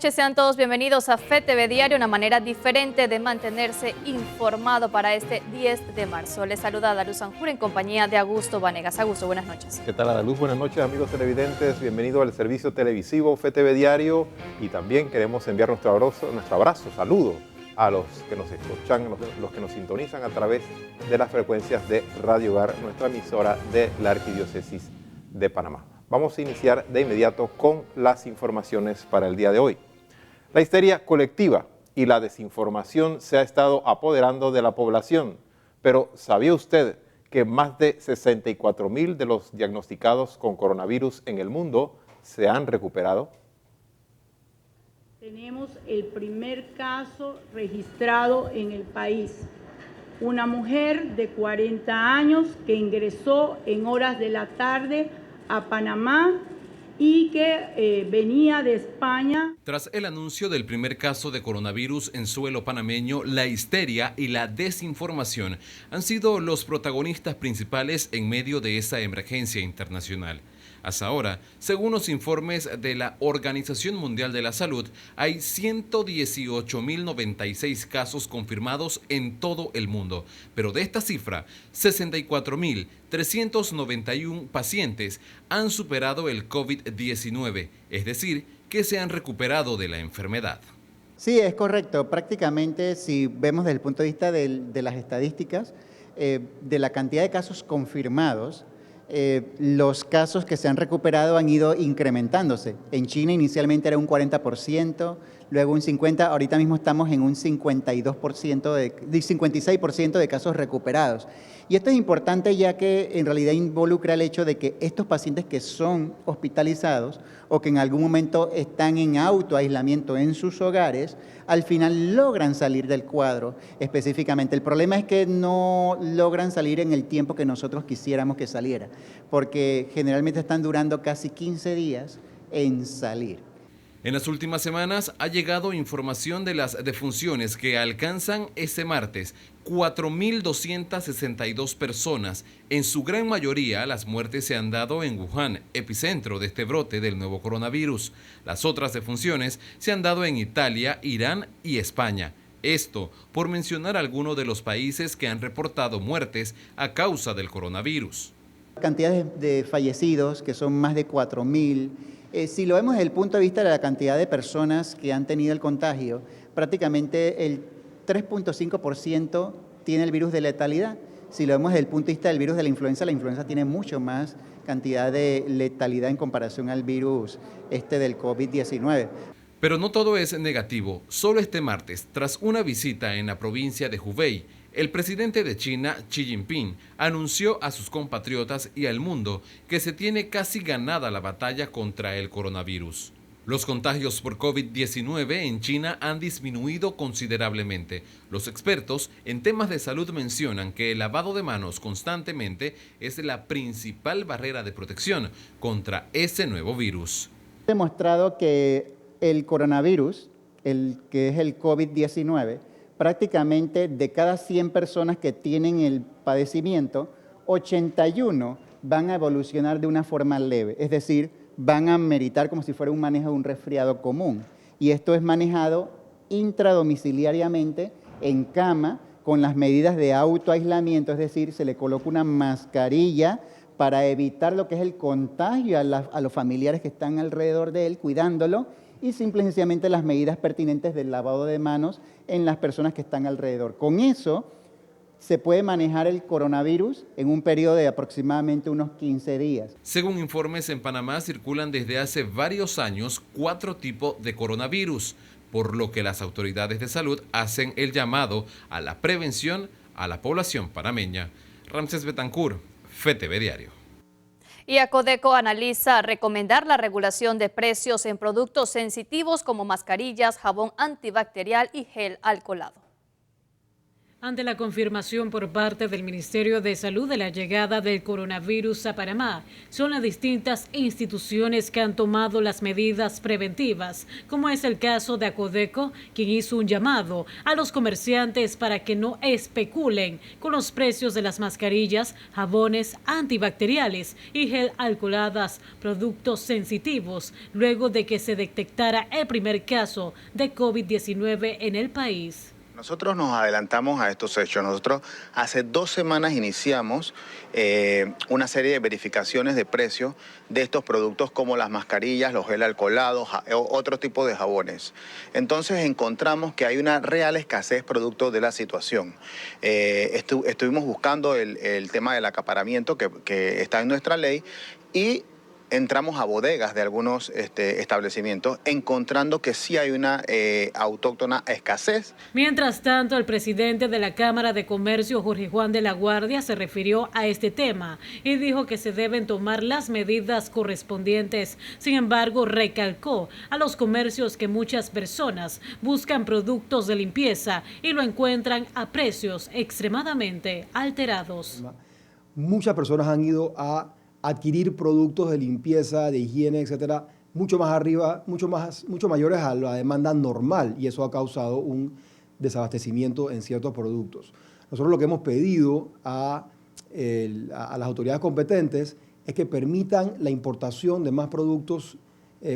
noches, sean todos bienvenidos a FETV Diario, una manera diferente de mantenerse informado para este 10 de marzo. Les saluda Adaluz Sanjur en compañía de Augusto Vanegas. Augusto, buenas noches. ¿Qué tal, Adaluz? Buenas noches, amigos televidentes. Bienvenido al servicio televisivo FETV Diario, y también queremos enviar nuestro abrazo, saludo a los que nos escuchan, los que nos sintonizan a través de las frecuencias de Radio Hogar, nuestra emisora de la Arquidiócesis de Panamá. Vamos a iniciar de inmediato con las informaciones para el día de hoy. La histeria colectiva y la desinformación se ha estado apoderando de la población, pero ¿sabía usted que más de 64,000 de los diagnosticados con coronavirus en el mundo se han recuperado? Tenemos el primer caso registrado en el país. Una mujer de 40 años que ingresó en horas de la tarde a Panamá y que venía de España. Tras el anuncio del primer caso de coronavirus en suelo panameño, la histeria y la desinformación han sido los protagonistas principales en medio de esa emergencia internacional. Hasta ahora, según los informes de la Organización Mundial de la Salud, hay 118.096 casos confirmados en todo el mundo, pero de esta cifra, 64.391 pacientes han superado el COVID-19, es decir, que se han recuperado de la enfermedad. Sí, es correcto. Prácticamente, si vemos desde el punto de vista de las estadísticas, de la cantidad de casos confirmados, los casos que se han recuperado han ido incrementándose. En China inicialmente era un 40%, luego un 50%, ahorita mismo estamos en un 56% de casos recuperados. Y esto es importante ya que en realidad involucra el hecho de que estos pacientes que son hospitalizados o que en algún momento están en autoaislamiento en sus hogares, al final logran salir del cuadro específicamente. El problema es que no logran salir en el tiempo que nosotros quisiéramos que saliera, porque generalmente están durando casi 15 días en salir. En las últimas semanas ha llegado información de las defunciones que alcanzan este martes 4.262 personas. En su gran mayoría, las muertes se han dado en Wuhan, epicentro de este brote del nuevo coronavirus. Las otras defunciones se han dado en Italia, Irán y España. Esto por mencionar algunos de los países que han reportado muertes a causa del coronavirus. La cantidad de fallecidos, que son más de 4.000, si lo vemos desde el punto de vista de la cantidad de personas que han tenido el contagio, prácticamente el 3.5% tiene el virus de letalidad. Si lo vemos desde el punto de vista del virus de la influenza tiene mucho más cantidad de letalidad en comparación al virus del COVID-19. Pero no todo es negativo. Solo este martes, tras una visita en la provincia de Hubei, el presidente de China, Xi Jinping, anunció a sus compatriotas y al mundo que se tiene casi ganada la batalla contra el coronavirus. Los contagios por COVID-19 en China han disminuido considerablemente. Los expertos en temas de salud mencionan que el lavado de manos constantemente es la principal barrera de protección contra ese nuevo virus. Ha demostrado que el coronavirus, que es el COVID-19, prácticamente de cada 100 personas que tienen el padecimiento, 81 van a evolucionar de una forma leve, es decir, van a meritar como si fuera un manejo de un resfriado común. Y esto es manejado intradomiciliariamente en cama con las medidas de autoaislamiento, es decir, se le coloca una mascarilla para evitar lo que es el contagio a los familiares que están alrededor de él, cuidándolo, y simple y sencillamente las medidas pertinentes del lavado de manos en las personas que están alrededor. Con eso se puede manejar el coronavirus en un periodo de aproximadamente unos 15 días. Según informes, en Panamá circulan desde hace varios años 4 tipos de coronavirus, por lo que las autoridades de salud hacen el llamado a la prevención a la población panameña. Ramses Betancur, FETV Diario. Y Acodeco analiza recomendar la regulación de precios en productos sensitivos como mascarillas, jabón antibacterial y gel alcoholado. Ante la confirmación por parte del Ministerio de Salud de la llegada del coronavirus a Panamá, son las distintas instituciones que han tomado las medidas preventivas, como es el caso de Acodeco, quien hizo un llamado a los comerciantes para que no especulen con los precios de las mascarillas, jabones antibacteriales y gel alcoholadas, productos sensitivos, luego de que se detectara el primer caso de COVID-19 en el país. Nosotros nos adelantamos a estos hechos. Nosotros hace 2 semanas iniciamos una serie de verificaciones de precios de estos productos como las mascarillas, los gel alcoholados, otro tipo de jabones. Entonces encontramos que hay una real escasez producto de la situación. Estuvimos buscando el tema del acaparamiento que está en nuestra ley y entramos a bodegas de algunos establecimientos, encontrando que sí hay una autóctona escasez. Mientras tanto, el presidente de la Cámara de Comercio, Jorge Juan de la Guardia, se refirió a este tema y dijo que se deben tomar las medidas correspondientes. Sin embargo, recalcó a los comercios que muchas personas buscan productos de limpieza y lo encuentran a precios extremadamente alterados. Muchas personas han ido a adquirir productos de limpieza, de higiene, etcétera, mucho más arriba, mucho mayores a la demanda normal, y eso ha causado un desabastecimiento en ciertos productos. Nosotros lo que hemos pedido a las autoridades competentes es que permitan la importación de más productos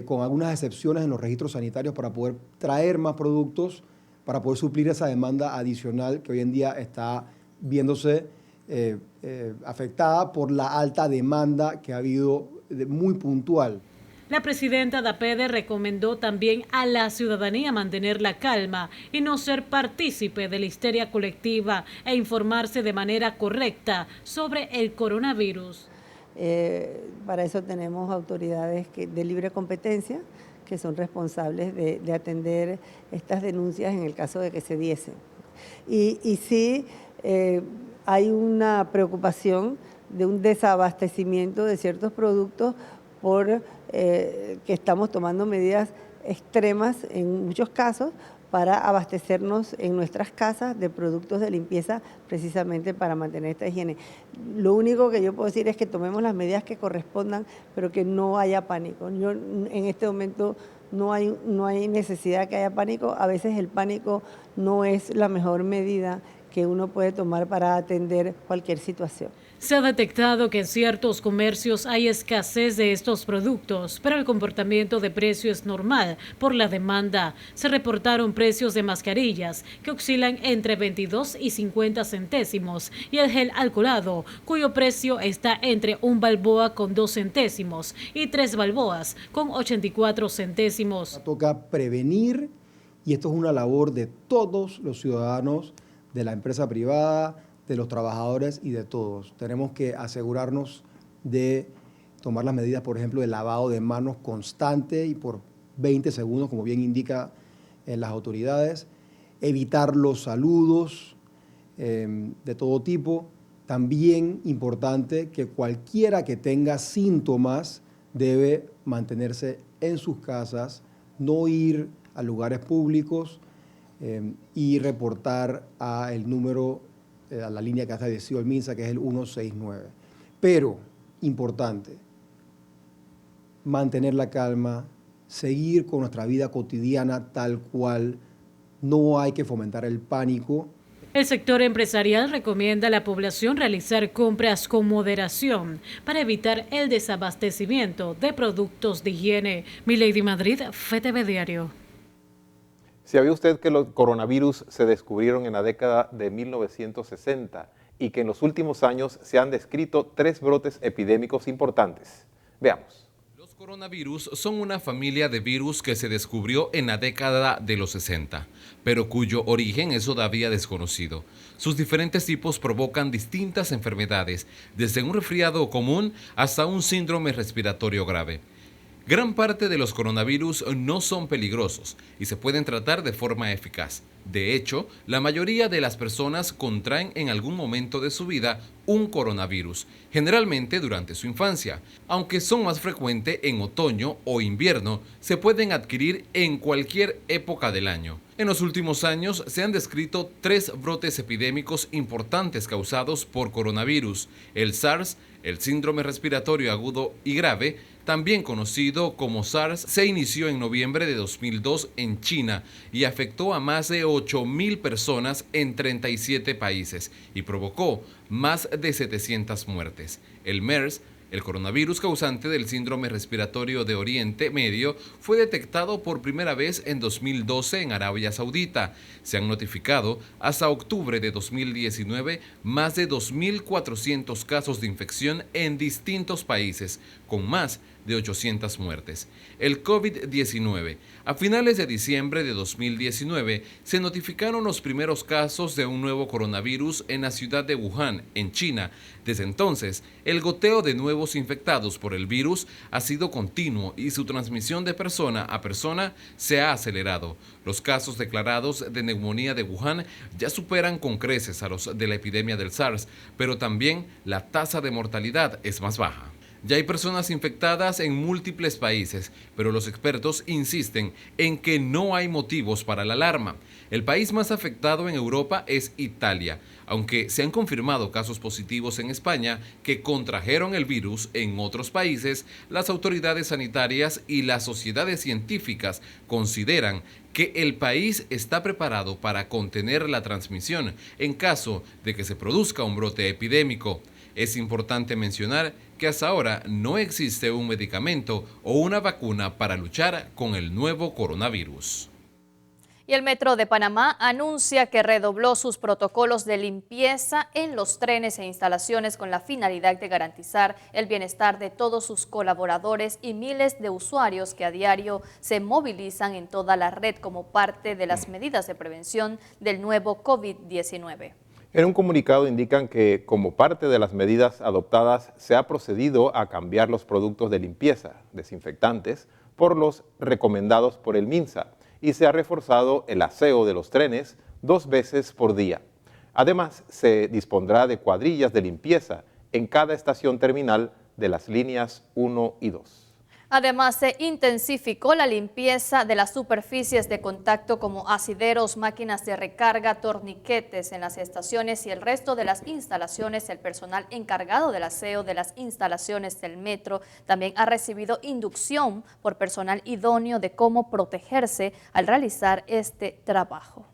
con algunas excepciones en los registros sanitarios para poder traer más productos, para poder suplir esa demanda adicional que hoy en día está viéndose afectada por la alta demanda que ha habido muy puntual. La presidenta de APEDE recomendó también a la ciudadanía mantener la calma y no ser partícipe de la histeria colectiva e informarse de manera correcta sobre el coronavirus. Para eso tenemos autoridades de libre competencia que son responsables de atender estas denuncias en el caso de que se diesen. Y sí, hay una preocupación de un desabastecimiento de ciertos productos por que estamos tomando medidas extremas en muchos casos para abastecernos en nuestras casas de productos de limpieza precisamente para mantener esta higiene. Lo único que yo puedo decir es que tomemos las medidas que correspondan, pero que no haya pánico. En este momento no hay necesidad que haya pánico. A veces el pánico no es la mejor medida que uno puede tomar para atender cualquier situación. Se ha detectado que en ciertos comercios hay escasez de estos productos, pero el comportamiento de precio es normal por la demanda. Se reportaron precios de mascarillas que oscilan entre 22 y 50 centésimos y el gel alcoholado, cuyo precio está entre 1 balboa con 2 centésimos y 3 balboas con 84 centésimos. Toca prevenir, y esto es una labor de todos los ciudadanos, de la empresa privada, de los trabajadores y de todos. Tenemos que asegurarnos de tomar las medidas, por ejemplo, de lavado de manos constante y por 20 segundos, como bien indica las autoridades, evitar los saludos de todo tipo. También importante que cualquiera que tenga síntomas debe mantenerse en sus casas, no ir a lugares públicos, y reportar a el número, a la línea que ha establecido el MINSA, que es el 169. Pero, importante, mantener la calma, seguir con nuestra vida cotidiana tal cual, no hay que fomentar el pánico. El sector empresarial recomienda a la población realizar compras con moderación para evitar el desabastecimiento de productos de higiene. Milady Madrid, FTV Diario. ¿Sabía usted que los coronavirus se descubrieron en la década de 1960 y que en los últimos años se han descrito 3 brotes epidémicos importantes? Veamos. Los coronavirus son una familia de virus que se descubrió en la década de los 60, pero cuyo origen es todavía desconocido. Sus diferentes tipos provocan distintas enfermedades, desde un resfriado común hasta un síndrome respiratorio grave. Gran parte de los coronavirus no son peligrosos y se pueden tratar de forma eficaz. De hecho, la mayoría de las personas contraen en algún momento de su vida un coronavirus, generalmente durante su infancia. Aunque son más frecuentes en otoño o invierno, se pueden adquirir en cualquier época del año. En los últimos años se han descrito 3 brotes epidémicos importantes causados por coronavirus: el SARS, el síndrome respiratorio agudo y grave, también conocido como SARS, se inició en noviembre de 2002 en China y afectó a más de 8.000 personas en 37 países y provocó más de 700 muertes. El MERS, el coronavirus causante del síndrome respiratorio de Oriente Medio, fue detectado por primera vez en 2012 en Arabia Saudita. Se han notificado hasta octubre de 2019 más de 2.400 casos de infección en distintos países, con más de 800 muertes. El COVID-19. A finales de diciembre de 2019 se notificaron los primeros casos de un nuevo coronavirus en la ciudad de Wuhan, en China. Desde entonces, el goteo de nuevos infectados por el virus ha sido continuo y su transmisión de persona a persona se ha acelerado. Los casos declarados de neumonía de Wuhan ya superan con creces a los de la epidemia del SARS, pero también la tasa de mortalidad es más baja. Ya hay personas infectadas en múltiples países, pero los expertos insisten en que no hay motivos para la alarma. El país más afectado en Europa es Italia, aunque se han confirmado casos positivos en España que contrajeron el virus en otros países. Las autoridades sanitarias y las sociedades científicas consideran que el país está preparado para contener la transmisión en caso de que se produzca un brote epidémico. Es importante mencionar que hasta ahora no existe un medicamento o una vacuna para luchar con el nuevo coronavirus. Y el Metro de Panamá anuncia que redobló sus protocolos de limpieza en los trenes e instalaciones con la finalidad de garantizar el bienestar de todos sus colaboradores y miles de usuarios que a diario se movilizan en toda la red como parte de las medidas de prevención del nuevo COVID-19. En un comunicado indican que, como parte de las medidas adoptadas, se ha procedido a cambiar los productos de limpieza, desinfectantes, por los recomendados por el MINSA y se ha reforzado el aseo de los trenes 2 veces por día. Además, se dispondrá de cuadrillas de limpieza en cada estación terminal de las líneas 1 y 2. Además, se intensificó la limpieza de las superficies de contacto como asideros, máquinas de recarga, torniquetes en las estaciones y el resto de las instalaciones. El personal encargado del aseo de las instalaciones del metro también ha recibido inducción por personal idóneo de cómo protegerse al realizar este trabajo.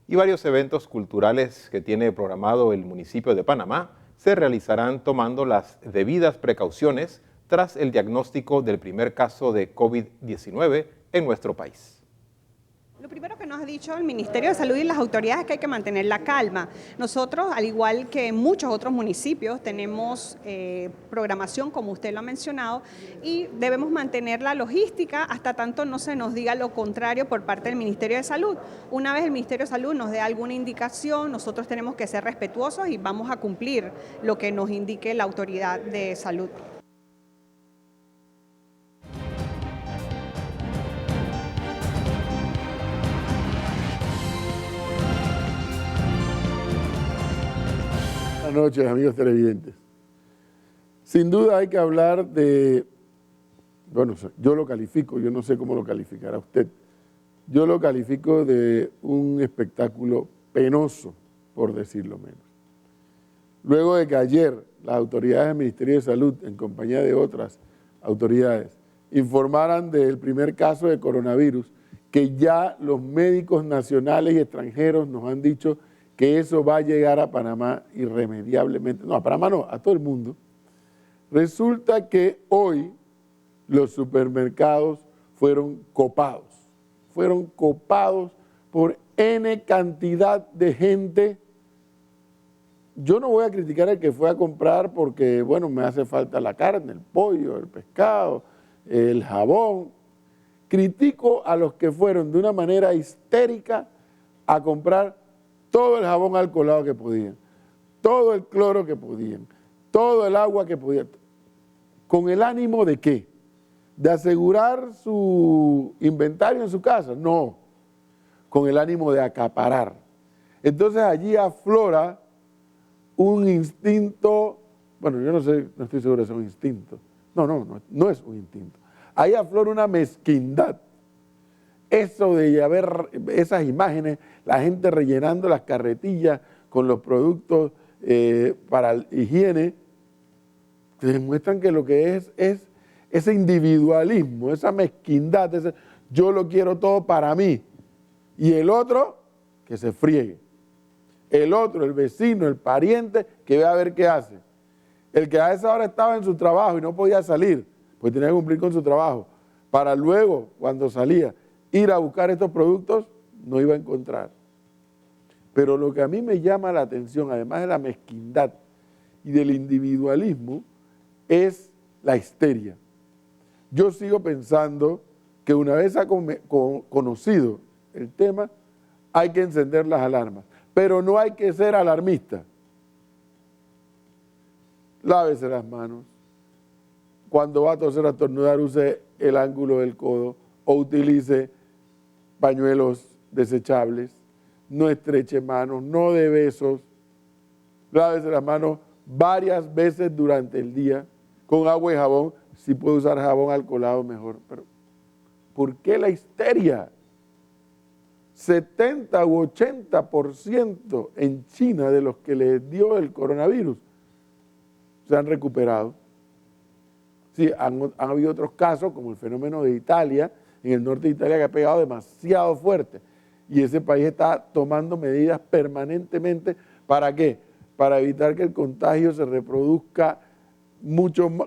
Y varios eventos culturales que tiene programado el municipio de Panamá se realizarán tomando las debidas precauciones tras el diagnóstico del primer caso de COVID-19 en nuestro país. Lo primero que nos ha dicho el Ministerio de Salud y las autoridades es que hay que mantener la calma. Nosotros, al igual que en muchos otros municipios, tenemos programación, como usted lo ha mencionado, y debemos mantener la logística hasta tanto no se nos diga lo contrario por parte del Ministerio de Salud. Una vez el Ministerio de Salud nos dé alguna indicación, nosotros tenemos que ser respetuosos y vamos a cumplir lo que nos indique la autoridad de salud. Buenas noches, amigos televidentes. Sin duda hay que hablar de, bueno, yo lo califico, yo no sé cómo lo calificará usted, yo lo califico de un espectáculo penoso, por decirlo menos. Luego de que ayer las autoridades del Ministerio de Salud, en compañía de otras autoridades, informaran del primer caso de coronavirus, que ya los médicos nacionales y extranjeros nos han dicho que eso va a llegar a Panamá irremediablemente, no, a Panamá no, a todo el mundo. Resulta que hoy los supermercados fueron copados por N cantidad de gente. Yo no voy a criticar al que fue a comprar porque, bueno, me hace falta la carne, el pollo, el pescado, el jabón. Critico a los que fueron de una manera histérica a comprar todo el jabón alcoholado que podían, todo el cloro que podían, todo el agua que podían. ¿Con el ánimo de qué? ¿De asegurar su inventario en su casa? No, con el ánimo de acaparar. Entonces allí aflora un instinto, bueno, yo no sé, no estoy seguro de ser un instinto. No es un instinto. Ahí aflora una mezquindad. Eso de ver esas imágenes, la gente rellenando las carretillas con los productos para la higiene, te demuestran que lo que es ese individualismo, esa mezquindad, ese yo lo quiero todo para mí. Y el otro, que se friegue. El otro, el vecino, el pariente, que vea a ver qué hace. El que a esa hora estaba en su trabajo y no podía salir, pues tenía que cumplir con su trabajo. Para luego, cuando salía, ir a buscar estos productos, no iba a encontrar. Pero lo que a mí me llama la atención, además de la mezquindad y del individualismo, es la histeria. Yo sigo pensando que una vez conocido el tema, hay que encender las alarmas, pero no hay que ser alarmista. Lávese las manos. Cuando va a toser, a estornudar, use el ángulo del codo o utilice pañuelos desechables. No estreche manos, no dé besos. Lávese las manos varias veces durante el día con agua y jabón. Si puede usar jabón alcoholado, mejor. Pero ¿por qué la histeria? 70 u 80% en China de los que les dio el coronavirus se han recuperado. Sí, han habido otros casos, como el fenómeno de Italia, en el norte de Italia, que ha pegado demasiado fuerte. Y ese país está tomando medidas permanentemente. ¿Para qué? Para evitar que el contagio se reproduzca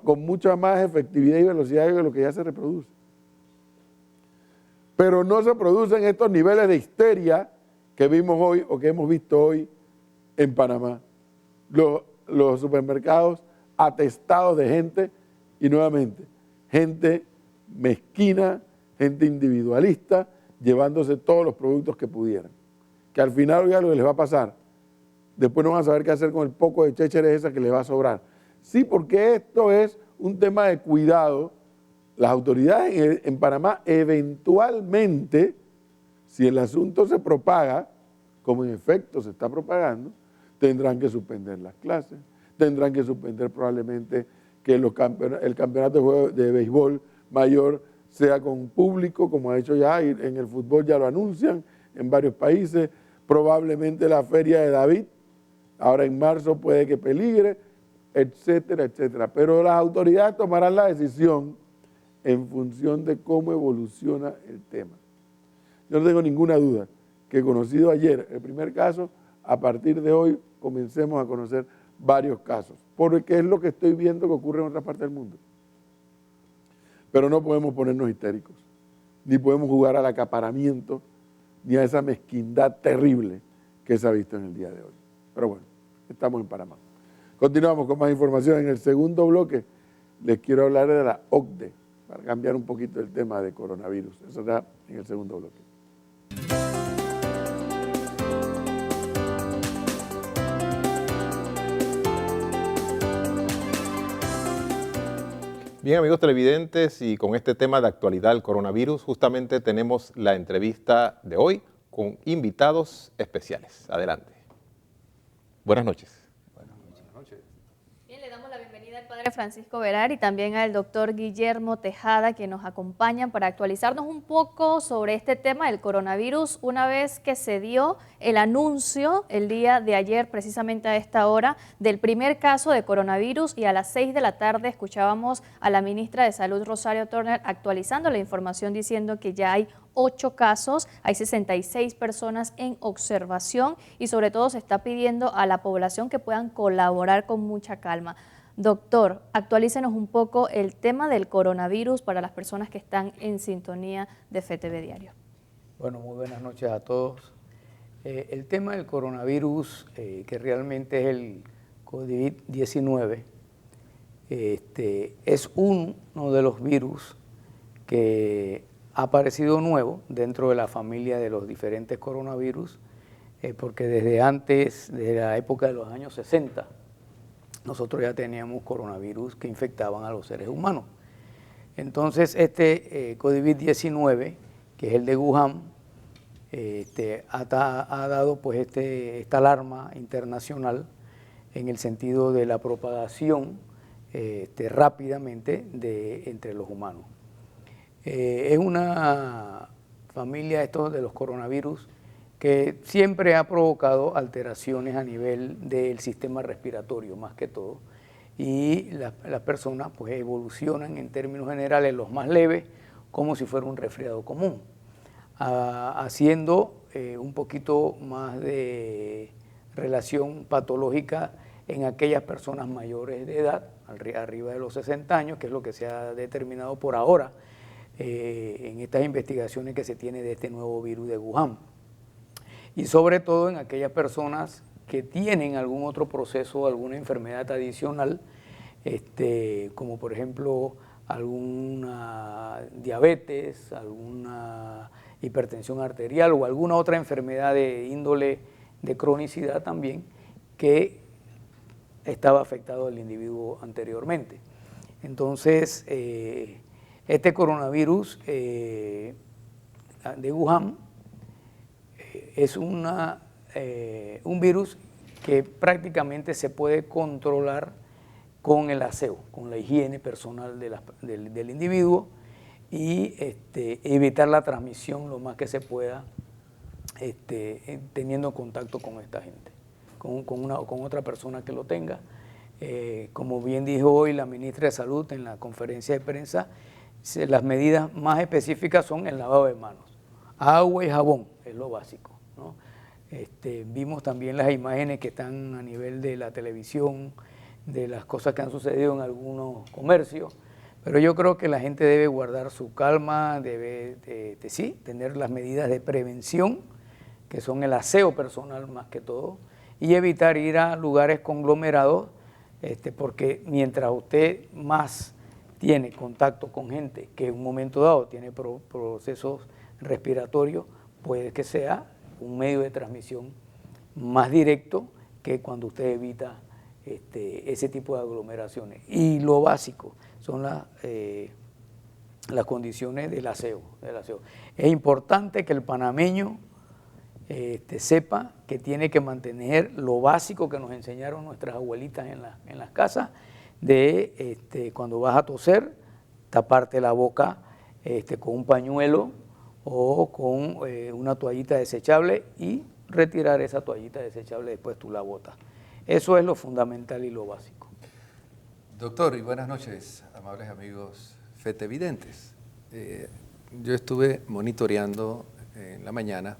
con mucha más efectividad y velocidad que lo que ya se reproduce. Pero no se producen estos niveles de histeria que vimos hoy o que hemos visto hoy en Panamá. Los supermercados atestados de gente y nuevamente, gente mezquina, gente individualista, llevándose todos los productos que pudieran. Que al final, oiga, lo que les va a pasar, después no van a saber qué hacer con el poco de chécheres esa que les va a sobrar. Sí, porque esto es un tema de cuidado. Las autoridades en Panamá eventualmente, si el asunto se propaga, como en efecto se está propagando, tendrán que suspender las clases, tendrán que suspender probablemente que el campeonato de béisbol mayor sea con público, como ha hecho ya, y en el fútbol ya lo anuncian en varios países, probablemente la feria de David, ahora en marzo puede que peligre, etcétera, etcétera. Pero las autoridades tomarán la decisión en función de cómo evoluciona el tema. Yo no tengo ninguna duda que conocido ayer el primer caso, a partir de hoy comencemos a conocer varios casos, porque es lo que estoy viendo que ocurre en otras partes del mundo. Pero no podemos ponernos histéricos, ni podemos jugar al acaparamiento, ni a esa mezquindad terrible que se ha visto en el día de hoy. Pero bueno, estamos en Panamá. Continuamos con más información. En el segundo bloque les quiero hablar de la OCDE, para cambiar un poquito el tema de coronavirus. Eso está en el segundo bloque. Bien, amigos televidentes, y con este tema de actualidad, el coronavirus, justamente tenemos la entrevista de hoy con invitados especiales. Adelante. Buenas noches. Bien, le damos la bienvenida al padre Francisco Verar y también al doctor Guillermo Tejada, que nos acompañan para actualizarnos un poco sobre este tema del coronavirus, una vez que se dio el anuncio el día de ayer, precisamente a esta hora, del primer caso de coronavirus, y a las 6 de la tarde escuchábamos a la ministra de Salud, Rosario Turner, actualizando la información diciendo que ya hay 8 casos, hay 66 personas en observación y sobre todo se está pidiendo a la población que puedan colaborar con mucha calma. Doctor, actualícenos un poco el tema del coronavirus para las personas que están en sintonía de FTV Diario. Bueno, muy buenas noches a todos. El tema del coronavirus, que realmente es el COVID-19, es uno de los virus que ha aparecido nuevo dentro de la familia de los diferentes coronavirus, porque desde antes, desde la época de los años 60, nosotros ya teníamos coronavirus que infectaban a los seres humanos. Entonces, este COVID-19, que es el de Wuhan, ha dado pues esta alarma internacional en el sentido de la propagación rápidamente entre los humanos. Es una familia esto de los coronavirus que siempre ha provocado alteraciones a nivel del sistema respiratorio más que todo, y las personas pues evolucionan en términos generales los más leves como si fuera un resfriado común, haciendo un poquito más de relación patológica en aquellas personas mayores de edad, arriba de los 60 años, que es lo que se ha determinado por ahora en estas investigaciones que se tiene de este nuevo virus de Wuhan. Y sobre todo en aquellas personas que tienen algún otro proceso, alguna enfermedad adicional, como por ejemplo alguna diabetes, alguna hipertensión arterial o alguna otra enfermedad de índole de cronicidad también, que estaba afectado el individuo anteriormente. Entonces, este coronavirus de Wuhan es un virus que prácticamente se puede controlar con el aseo, con la higiene personal del individuo, y evitar la transmisión lo más que se pueda teniendo contacto con esta gente, con otra persona que lo tenga. Como bien dijo hoy la ministra de Salud en la conferencia de prensa, las medidas más específicas son el lavado de manos, agua y jabón, es lo básico, ¿no? Vimos también las imágenes que están a nivel de la televisión, de las cosas que han sucedido en algunos comercios, pero yo creo que la gente debe guardar su calma, debe sí, tener las medidas de prevención, que son el aseo personal más que todo, y evitar ir a lugares conglomerados, porque mientras usted más tiene contacto con gente que en un momento dado tiene procesos respiratorios, puede que sea un medio de transmisión más directo que cuando usted evita ese tipo de aglomeraciones. Y lo básico son las condiciones del aseo. Es importante que el panameño sepa que tiene que mantener lo básico que nos enseñaron nuestras abuelitas en las casas, de cuando vas a toser, taparte la boca con un pañuelo o con una toallita desechable, y retirar esa toallita desechable después tú la botas. Eso es lo fundamental y lo básico. Doctor, y buenas noches, amables amigos fetevidentes. Yo estuve monitoreando en la mañana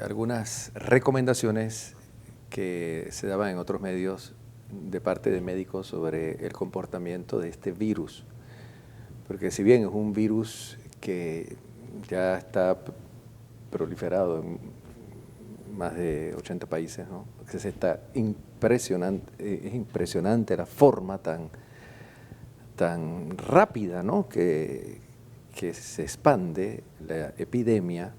algunas recomendaciones que se daban en otros medios de parte de médicos sobre el comportamiento de este virus. Porque si bien es un virus que ya está proliferado en más de 80 países, ¿no? Es impresionante la forma tan rápida, ¿no? que se expande la epidemia.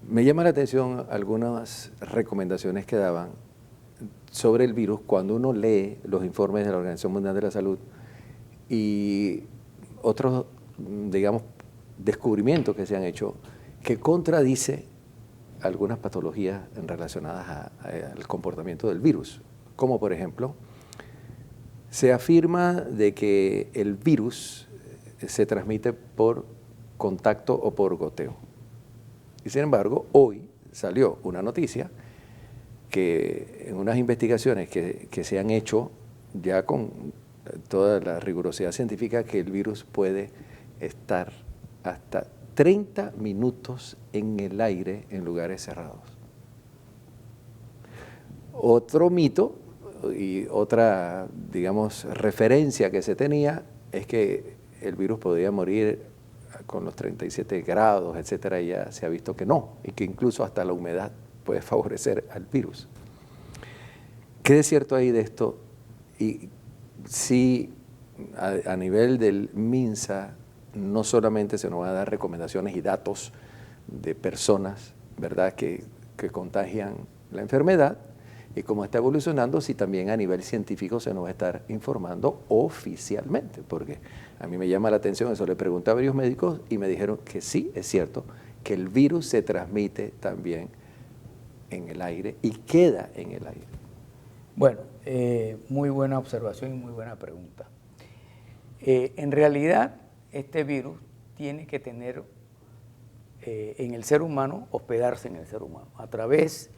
Me llama la atención algunas recomendaciones que daban sobre el virus cuando uno lee los informes de la Organización Mundial de la Salud y otros, digamos, descubrimientos que se han hecho que contradice algunas patologías relacionadas al comportamiento del virus, como por ejemplo, se afirma de que el virus se transmite por contacto o por goteo. Y sin embargo, hoy salió una noticia que en unas investigaciones que se han hecho ya con toda la rigurosidad científica, que el virus puede estar hasta 30 minutos en el aire en lugares cerrados. Otro mito y otra, digamos, referencia que se tenía es que el virus podía morir con los 37 grados, etcétera, y ya se ha visto que no, y que incluso hasta la humedad puede favorecer al virus. ¿Qué es cierto ahí de esto? Y si a nivel del MINSA no solamente se nos van a dar recomendaciones y datos de personas, ¿verdad?, que contagian la enfermedad, y cómo está evolucionando, si también a nivel científico se nos va a estar informando oficialmente, porque a mí me llama la atención, eso le pregunté a varios médicos y me dijeron que sí, es cierto, que el virus se transmite también en el aire y queda en el aire. Bueno, muy buena observación y muy buena pregunta. En realidad, este virus tiene que tener en el ser humano, hospedarse en el ser humano, a través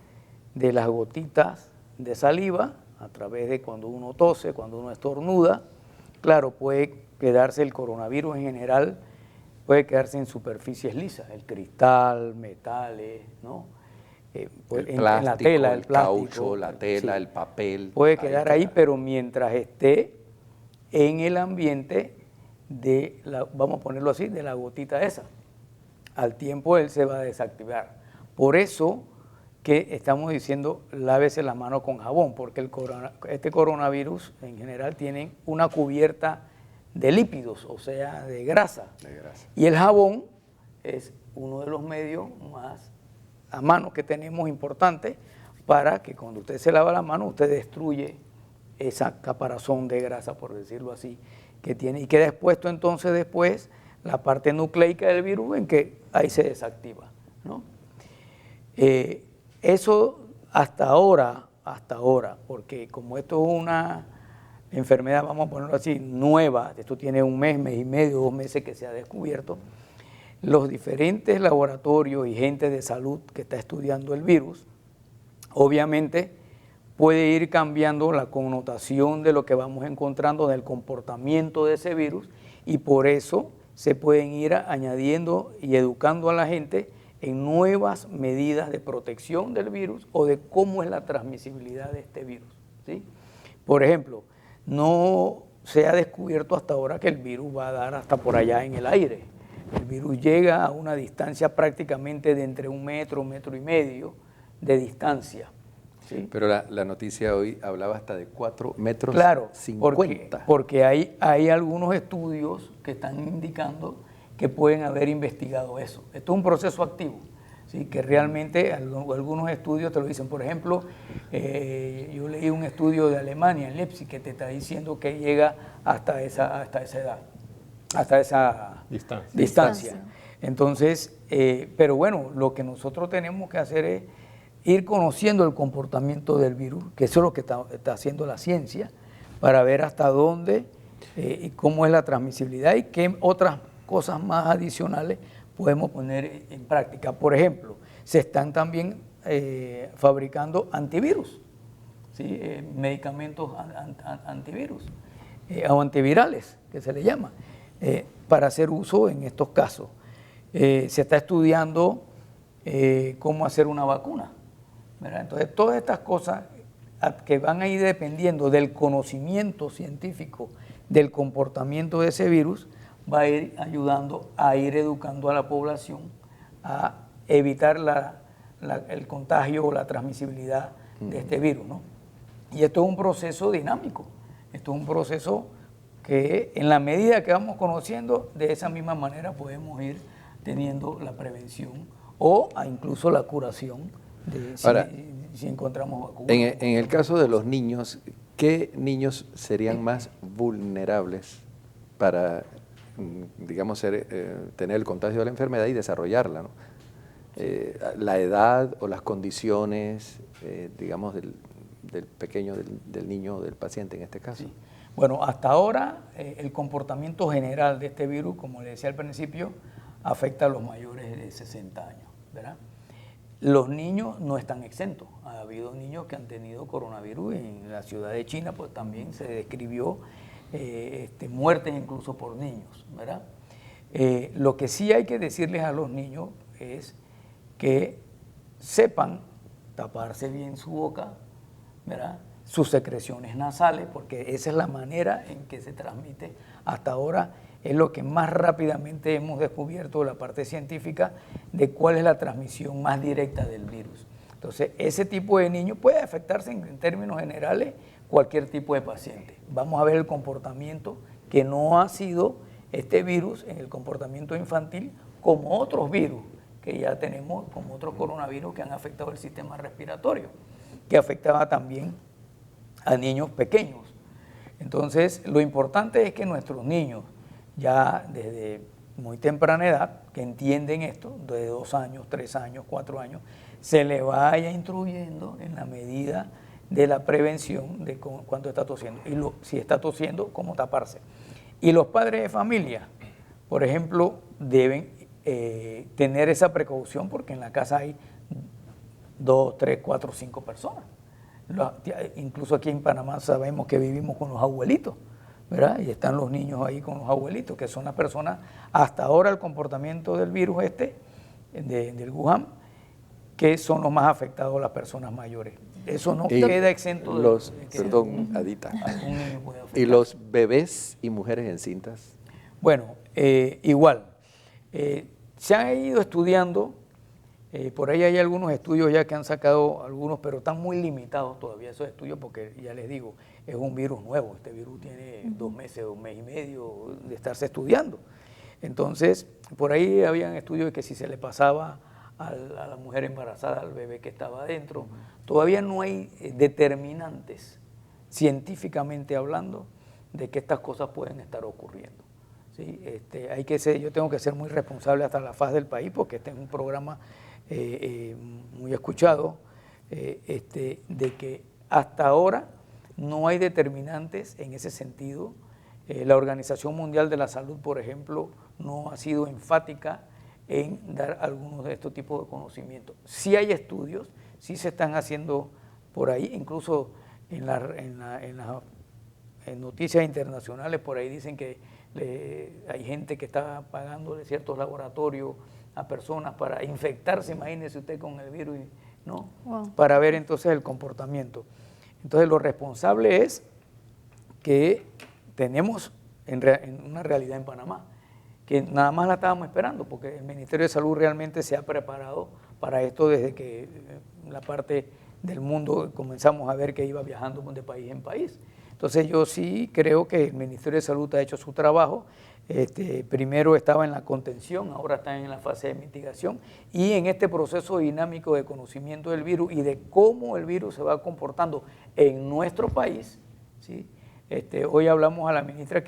de las gotitas de saliva, a través de cuando uno tose, cuando uno estornuda. Claro, puede quedarse el coronavirus en general, puede quedarse en superficies lisas, el cristal, metales, ¿no? El en plástico, la tela, el plástico, caucho, la tela, sí, el papel. puede quedar ahí, pero mientras esté en el ambiente de, vamos a ponerlo así, de la gotita esa. Al tiempo él se va a desactivar. Por eso que estamos diciendo lávese la mano con jabón, porque este coronavirus en general tiene una cubierta de lípidos, o sea, de grasa. Y el jabón es uno de los medios más a mano que tenemos importante para que cuando usted se lava la mano, usted destruye esa caparazón de grasa, por decirlo así, que tiene y queda expuesto entonces después la parte nucleica del virus en que ahí se desactiva, ¿no? Eso hasta ahora, porque como esto es una enfermedad, vamos a ponerlo así, nueva, esto tiene un mes, mes y medio, 2 meses que se ha descubierto, los diferentes laboratorios y gente de salud que está estudiando el virus, obviamente puede ir cambiando la connotación de lo que vamos encontrando del comportamiento de ese virus y por eso se pueden ir añadiendo y educando a la gente en nuevas medidas de protección del virus o de cómo es la transmisibilidad de este virus, ¿sí? Por ejemplo, no se ha descubierto hasta ahora que el virus va a dar hasta por allá en el aire. El virus llega a una distancia prácticamente de entre 1 metro, 1,5 metros de distancia. ¿Sí? Pero la noticia hoy hablaba hasta de 4,50 metros. Claro, porque hay algunos estudios que están indicando que pueden haber investigado eso. Esto es un proceso activo, ¿sí? Que realmente algunos estudios te lo dicen. Por ejemplo, yo leí un estudio de Alemania, en Leipzig, que te está diciendo que llega hasta esa edad, hasta esa distancia. Entonces, pero bueno, lo que nosotros tenemos que hacer es ir conociendo el comportamiento del virus, que eso es lo que está haciendo la ciencia, para ver hasta dónde y cómo es la transmisibilidad y qué otras cosas más adicionales podemos poner en práctica. Por ejemplo, se están también fabricando antivirus, ¿sí? Medicamentos antivirus o antivirales, que se le llama, para hacer uso en estos casos. Se está estudiando cómo hacer una vacuna, ¿verdad? Entonces, todas estas cosas que van a ir dependiendo del conocimiento científico del comportamiento de ese virus, va a ir ayudando a ir educando a la población a evitar el contagio o la transmisibilidad de este virus, ¿no? Y esto es un proceso dinámico, esto es un proceso que en la medida que vamos conociendo, de esa misma manera podemos ir teniendo la prevención o incluso la curación si encontramos vacunas. En el caso de los niños, ¿qué niños serían más vulnerables para, digamos, tener el contagio de la enfermedad y desarrollarla, ¿no? La edad o las condiciones, digamos, del pequeño, del niño, del paciente en este caso. Sí. Bueno, hasta ahora el comportamiento general de este virus, como le decía al principio, afecta a los mayores de 60 años, ¿verdad? Los niños no están exentos. Ha habido niños que han tenido coronavirus en la ciudad de China, pues también se describió muertes incluso por niños, ¿verdad? Lo que sí hay que decirles a los niños es que sepan taparse bien su boca, ¿verdad? Sus secreciones nasales, porque esa es la manera en que se transmite. Hasta ahora es lo que más rápidamente hemos descubierto, la parte científica, de cuál es la transmisión más directa del virus. Entonces, ese tipo de niño puede afectarse en términos generales cualquier tipo de paciente. Vamos a ver el comportamiento que no ha sido este virus en el comportamiento infantil como otros virus que ya tenemos, como otros coronavirus que han afectado el sistema respiratorio. que afectaba también a niños pequeños. Entonces, lo importante es que nuestros niños, ya desde muy temprana edad, que entienden esto, de 2 años, 3 años, 4 años, se le vaya instruyendo en la medida de la prevención de cuando está tosiendo. Y si está tosiendo, cómo taparse. Y los padres de familia, por ejemplo, deben tener esa precaución porque en la casa hay 2, 3, 4, 5 personas. Incluso aquí en Panamá sabemos que vivimos con los abuelitos, ¿verdad? Y están los niños ahí con los abuelitos, que son las personas, hasta ahora el comportamiento del virus del Wuhan, que son los más afectados, las personas mayores. Eso no queda exento de... Perdón, Adita. ¿Y los bebés y mujeres encintas? Bueno, igual. Se han ido estudiando, por ahí hay algunos estudios ya que han sacado algunos, pero están muy limitados todavía esos estudios porque, ya les digo, es un virus nuevo. Este virus tiene 2 meses, 1 mes y medio de estarse estudiando. Entonces, por ahí habían estudios de que si se le pasaba a la mujer embarazada, al bebé que estaba adentro, todavía no hay determinantes, científicamente hablando, de que estas cosas pueden estar ocurriendo. ¿Sí? Yo tengo que ser muy responsable hasta la faz del país porque este es un programa muy escuchado, de que hasta ahora no hay determinantes en ese sentido. La Organización Mundial de la Salud, por ejemplo, no ha sido enfática en dar algunos de estos tipos de conocimientos. Sí hay estudios, sí se están haciendo por ahí, incluso en las noticias internacionales por ahí dicen que hay gente que está pagándole ciertos laboratorios a personas para infectarse, imagínese usted con el virus, ¿no? Wow. Para ver entonces el comportamiento. Entonces lo responsable es que tenemos en una realidad en Panamá, que nada más la estábamos esperando, porque el Ministerio de Salud realmente se ha preparado para esto desde que la parte del mundo comenzamos a ver que iba viajando de país en país. Entonces yo sí creo que el Ministerio de Salud ha hecho su trabajo. Primero estaba en la contención, ahora está en la fase de mitigación y en este proceso dinámico de conocimiento del virus y de cómo el virus se va comportando en nuestro país. ¿Sí? Hoy hablamos a la ministra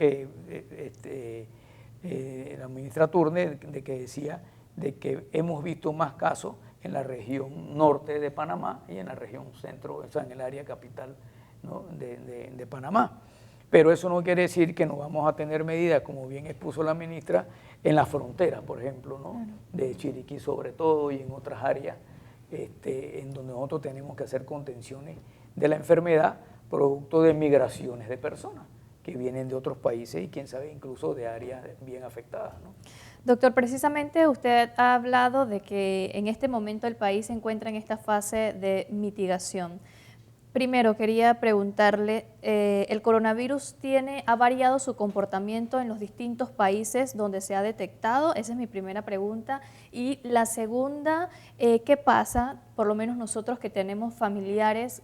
la ministra Turner, de que decía de que hemos visto más casos en la región norte de Panamá y en la región centro, o sea, en el área capital, ¿no? de Panamá. Pero eso no quiere decir que no vamos a tener medidas, como bien expuso la ministra, en la frontera, por ejemplo, ¿no? Claro. De Chiriquí sobre todo y en otras áreas en donde nosotros tenemos que hacer contenciones de la enfermedad producto de migraciones de personas que vienen de otros países y quién sabe incluso de áreas bien afectadas, ¿no? Doctor, precisamente usted ha hablado de que en este momento el país se encuentra en esta fase de mitigación. Primero, quería preguntarle, ¿el coronavirus ha variado su comportamiento en los distintos países donde se ha detectado? Esa es mi primera pregunta. Y la segunda, ¿qué pasa, por lo menos nosotros que tenemos familiares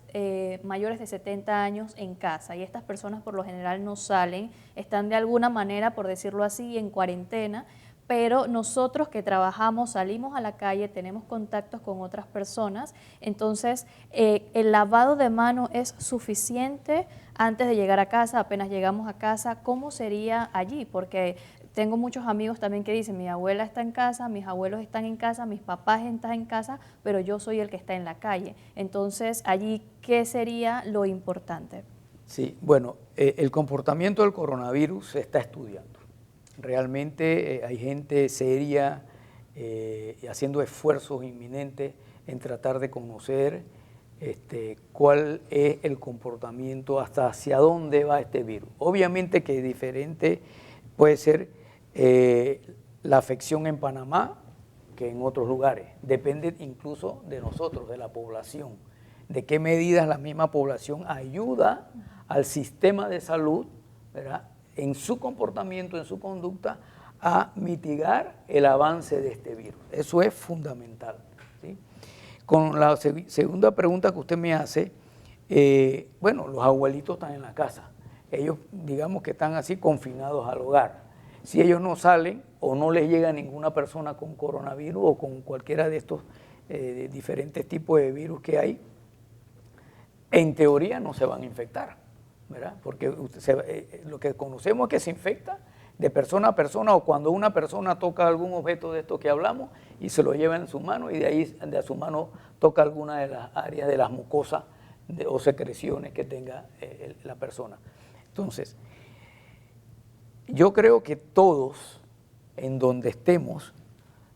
mayores de 70 años en casa? Y estas personas por lo general no salen, están de alguna manera, por decirlo así, en cuarentena, pero nosotros que trabajamos, salimos a la calle, tenemos contactos con otras personas, entonces el lavado de manos es suficiente antes de llegar a casa, apenas llegamos a casa, ¿cómo sería allí? Porque tengo muchos amigos también que dicen, mi abuela está en casa, mis abuelos están en casa, mis papás están en casa, pero yo soy el que está en la calle. Entonces, allí, ¿qué sería lo importante? Sí, bueno, el comportamiento del coronavirus se está estudiando. Realmente hay gente seria haciendo esfuerzos inminentes en tratar de conocer cuál es el comportamiento, hasta hacia dónde va este virus. Obviamente que diferente puede ser la afección en Panamá que en otros lugares. Depende incluso de nosotros, de la población, de qué medidas la misma población ayuda al sistema de salud, ¿verdad?, en su comportamiento, en su conducta, a mitigar el avance de este virus. Eso es fundamental, ¿sí? Con la segunda pregunta que usted me hace, bueno, los abuelitos están en la casa. Ellos, digamos que están así confinados al hogar. Si ellos no salen o no les llega ninguna persona con coronavirus o con cualquiera de estos diferentes tipos de virus que hay, en teoría no se van a infectar, ¿verdad? Porque lo que conocemos es que se infecta de persona a persona, o cuando una persona toca algún objeto de esto que hablamos y se lo lleva en su mano, y de ahí de su mano toca alguna de las áreas de las mucosas o secreciones que tenga la persona. Entonces, yo creo que todos, en donde estemos,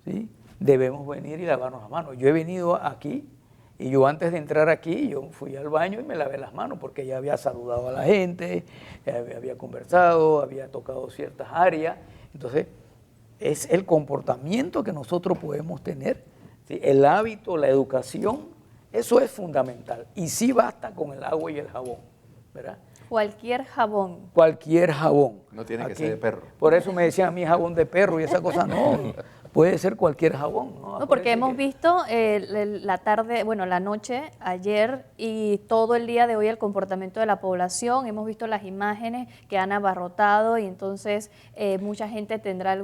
¿sí?, debemos venir y lavarnos las manos. Yo he venido aquí y yo antes de entrar aquí, yo fui al baño y me lavé las manos porque ya había saludado a la gente, había conversado, había tocado ciertas áreas. Entonces, es el comportamiento que nosotros podemos tener, ¿sí?, el hábito, la educación, eso es fundamental. Y sí basta con el agua y el jabón, ¿verdad? Cualquier jabón. Cualquier jabón. No tiene que ser de perro. Por eso me decían a mí jabón de perro y esa cosa no. Puede ser cualquier jabón, ¿no? No, porque hemos visto la tarde, bueno, la noche, ayer y todo el día de hoy el comportamiento de la población. Hemos visto las imágenes que han abarrotado y entonces mucha gente tendrá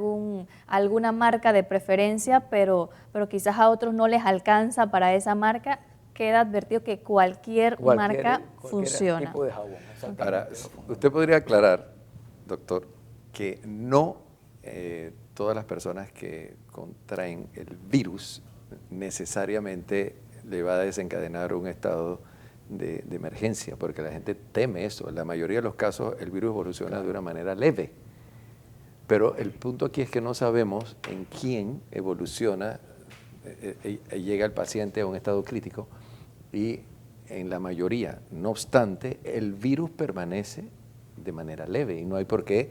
alguna marca de preferencia, pero quizás a otros no les alcanza para esa marca. Queda advertido que cualquier marca funciona. Tipo de jabón, ahora, usted podría aclarar, doctor, que no todas las personas que contraen el virus necesariamente le va a desencadenar un estado de emergencia, porque la gente teme eso. En la mayoría de los casos el virus evoluciona de una manera leve, pero el punto aquí es que no sabemos en quién evoluciona, llega el paciente a un estado crítico, y en la mayoría, no obstante, el virus permanece de manera leve y no hay por qué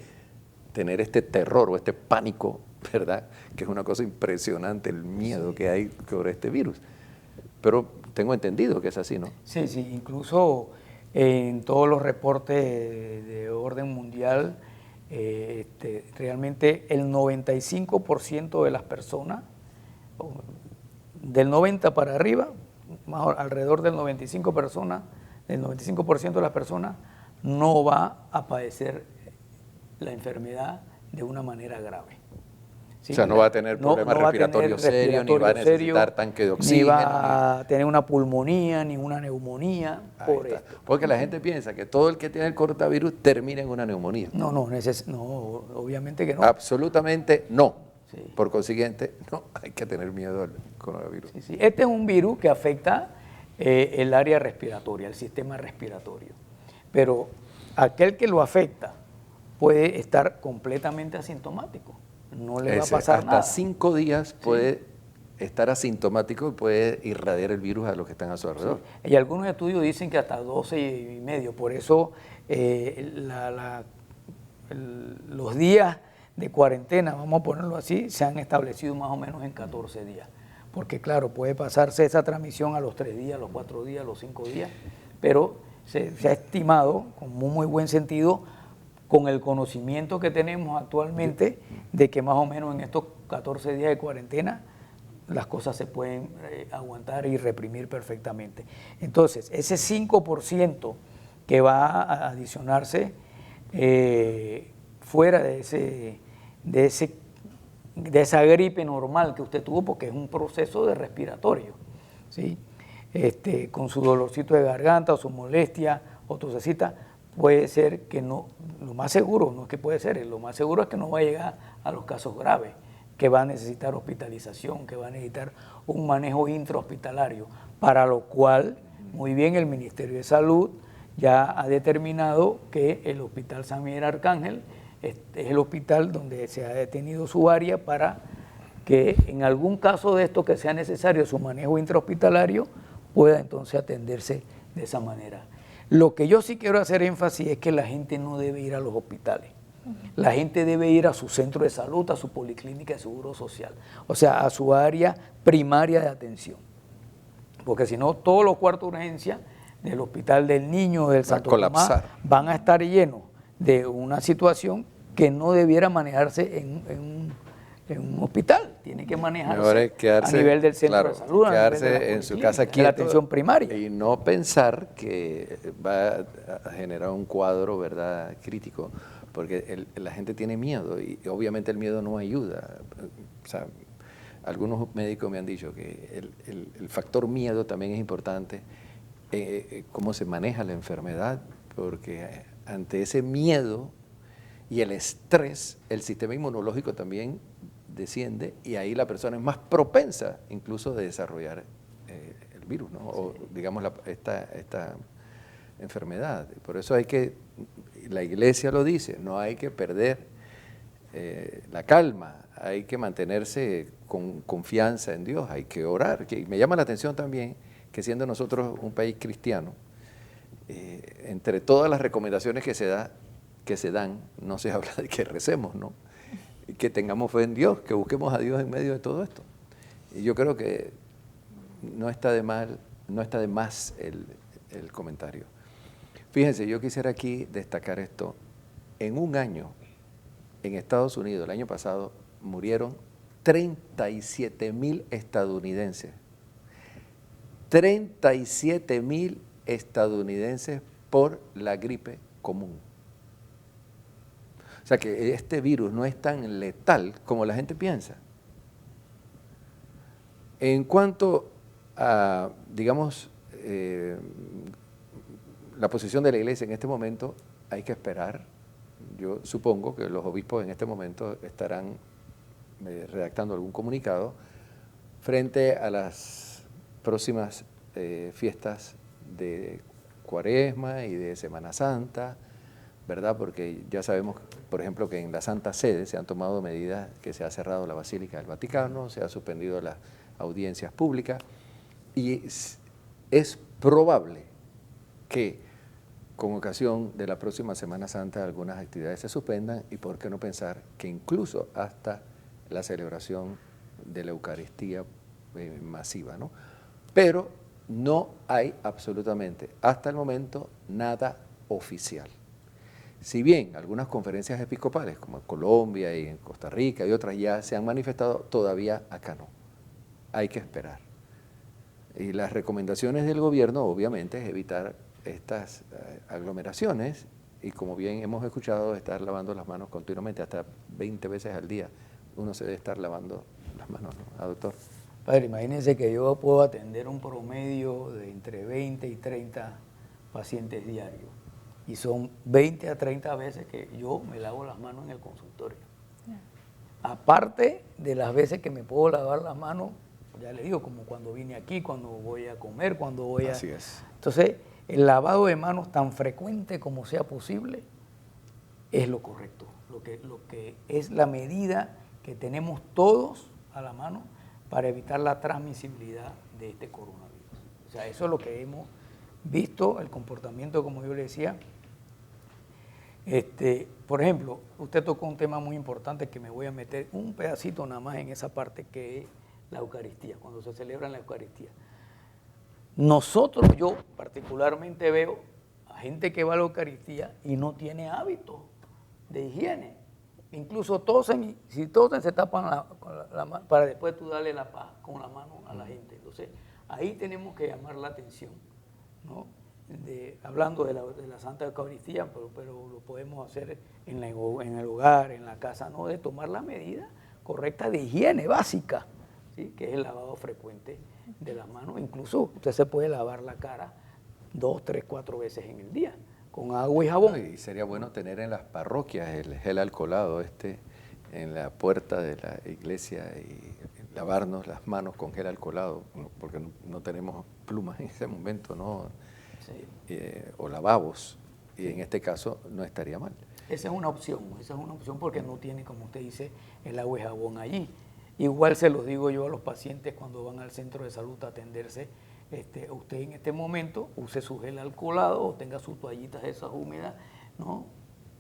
tener este terror o este pánico, ¿verdad? Que es una cosa impresionante, el miedo que hay sobre este virus. Pero tengo entendido que es así, ¿no? Sí, sí, incluso en todos los reportes de orden mundial, realmente el 95% de las personas, del 90 para arriba, alrededor del 95% de las personas no va a padecer la enfermedad de una manera grave. ¿Sí? O sea, no va a tener problemas respiratorios serios, ni va a necesitar tanque de oxígeno. Ni va a tener una pulmonía, ni una neumonía por esto. Porque la gente piensa que todo el que tiene el coronavirus termina en una neumonía. No, obviamente que no. Absolutamente no. Sí. Por consiguiente, no hay que tener miedo al coronavirus. Sí, sí. Este es un virus que afecta el área respiratoria, el sistema respiratorio. Pero aquel que lo afecta puede estar completamente asintomático. No le va a pasar nada. Hasta 5 días puede estar asintomático y puede irradiar el virus a los que están a su alrededor. Sí. Y algunos estudios dicen que hasta 12 y medio. Por eso los días de cuarentena, vamos a ponerlo así, se han establecido más o menos en 14 días. Porque claro, puede pasarse esa transmisión a los 3 días, a los 4 días, a los 5 días, pero se ha estimado, con muy buen sentido, con el conocimiento que tenemos actualmente, de que más o menos en estos 14 días de cuarentena, las cosas se pueden aguantar y reprimir perfectamente. Entonces, ese 5% que va a adicionarse fuera de esa gripe normal que usted tuvo, porque es un proceso de respiratorio, ¿sí? Con su dolorcito de garganta o su molestia o tosecita, puede ser que no, lo más seguro, no es que puede ser, lo más seguro es que no va a llegar a los casos graves, que va a necesitar hospitalización, que va a necesitar un manejo intrahospitalario, para lo cual, muy bien, el Ministerio de Salud ya ha determinado que el Hospital San Miguel Arcángel es el hospital donde se ha detenido su área para que en algún caso de esto que sea necesario su manejo intrahospitalario pueda entonces atenderse de esa manera. Lo que yo sí quiero hacer énfasis es que la gente no debe ir a los hospitales. La gente debe ir a su centro de salud, a su policlínica de seguro social, o sea, a su área primaria de atención. Porque si no, todos los cuartos de urgencia del Hospital del Niño, del Santo Tomás, van a estar llenos de una situación que no debiera manejarse en un hospital. Tiene que manejarse a nivel del centro de salud, quedarse en su casa quieto, la atención primaria. Y no pensar que va a generar un cuadro, ¿verdad?, crítico, porque la gente tiene miedo y obviamente el miedo no ayuda. O sea, algunos médicos me han dicho que el factor miedo también es importante cómo se maneja la enfermedad, porque ante ese miedo y el estrés, el sistema inmunológico también desciende y ahí la persona es más propensa incluso de desarrollar el virus, ¿no? O digamos esta enfermedad. Por eso la iglesia lo dice, no hay que perder la calma, hay que mantenerse con confianza en Dios, hay que orar. Me llama la atención también que siendo nosotros un país cristiano, entre todas las recomendaciones que se dan, no se habla de que recemos, ¿no? Y que tengamos fe en Dios, que busquemos a Dios en medio de todo esto. Y yo creo que no está de más el comentario. Fíjense, yo quisiera aquí destacar esto. En un año, en Estados Unidos, el año pasado, murieron 37,000 estadounidenses. 37,000 estadounidenses por la gripe común. O sea que este virus no es tan letal como la gente piensa. En cuanto a, digamos, la posición de la iglesia en este momento, hay que esperar. Yo supongo que los obispos en este momento estarán redactando algún comunicado frente a las próximas fiestas de Cuaresma y de Semana Santa, ¿verdad? Porque ya sabemos, por ejemplo, que en la Santa Sede se han tomado medidas, que se ha cerrado la Basílica del Vaticano, se ha suspendido las audiencias públicas y es probable que con ocasión de la próxima Semana Santa algunas actividades se suspendan y por qué no pensar que incluso hasta la celebración de la Eucaristía masiva, ¿no? Pero no hay absolutamente hasta el momento nada oficial. Si bien algunas conferencias episcopales, como en Colombia y en Costa Rica y otras ya se han manifestado, todavía acá no. Hay que esperar. Y las recomendaciones del gobierno, obviamente, es evitar estas aglomeraciones y, como bien hemos escuchado, estar lavando las manos continuamente, hasta 20 veces al día. Uno se debe estar lavando las manos, ¿no, doctor? Padre, imagínense que yo puedo atender un promedio de entre 20 y 30 pacientes diarios. Y son 20 a 30 veces que yo me lavo las manos en el consultorio. Aparte de las veces que me puedo lavar las manos, ya le digo, como cuando vine aquí, cuando voy a comer, cuando voy a... Así es. Entonces, el lavado de manos tan frecuente como sea posible es lo correcto, lo que es la medida que tenemos todos a la mano para evitar la transmisibilidad de este coronavirus. O sea, eso es lo que hemos visto, el comportamiento, como yo le decía. Por ejemplo, usted tocó un tema muy importante que me voy a meter un pedacito nada más en esa parte, que es la Eucaristía, cuando se celebra la Eucaristía. Nosotros, yo particularmente veo a gente que va a la Eucaristía y no tiene hábito de higiene. Incluso tosen, si tosen se tapan la mano para después tú darle la paz con la mano a la gente. Entonces, ahí tenemos que llamar la atención, ¿no? Hablando de la Santa Eucaristía, pero lo podemos hacer en el hogar, en la casa, ¿no? De tomar la medida correcta de higiene básica, ¿sí? Que es el lavado frecuente de las manos. Incluso usted se puede lavar la cara 2, 3, 4 veces en el día con agua y jabón. Y sería bueno tener en las parroquias el gel alcoholado en la puerta de la iglesia y lavarnos las manos con gel alcoholado, porque no tenemos plumas en ese momento, ¿no? Sí. O lavabos, y en este caso no estaría mal. Esa es una opción porque no tiene, como usted dice, el agua y jabón allí. Igual se los digo yo a los pacientes cuando van al centro de salud a atenderse, usted en este momento use su gel alcoholado o tenga sus toallitas esas húmedas, ¿no?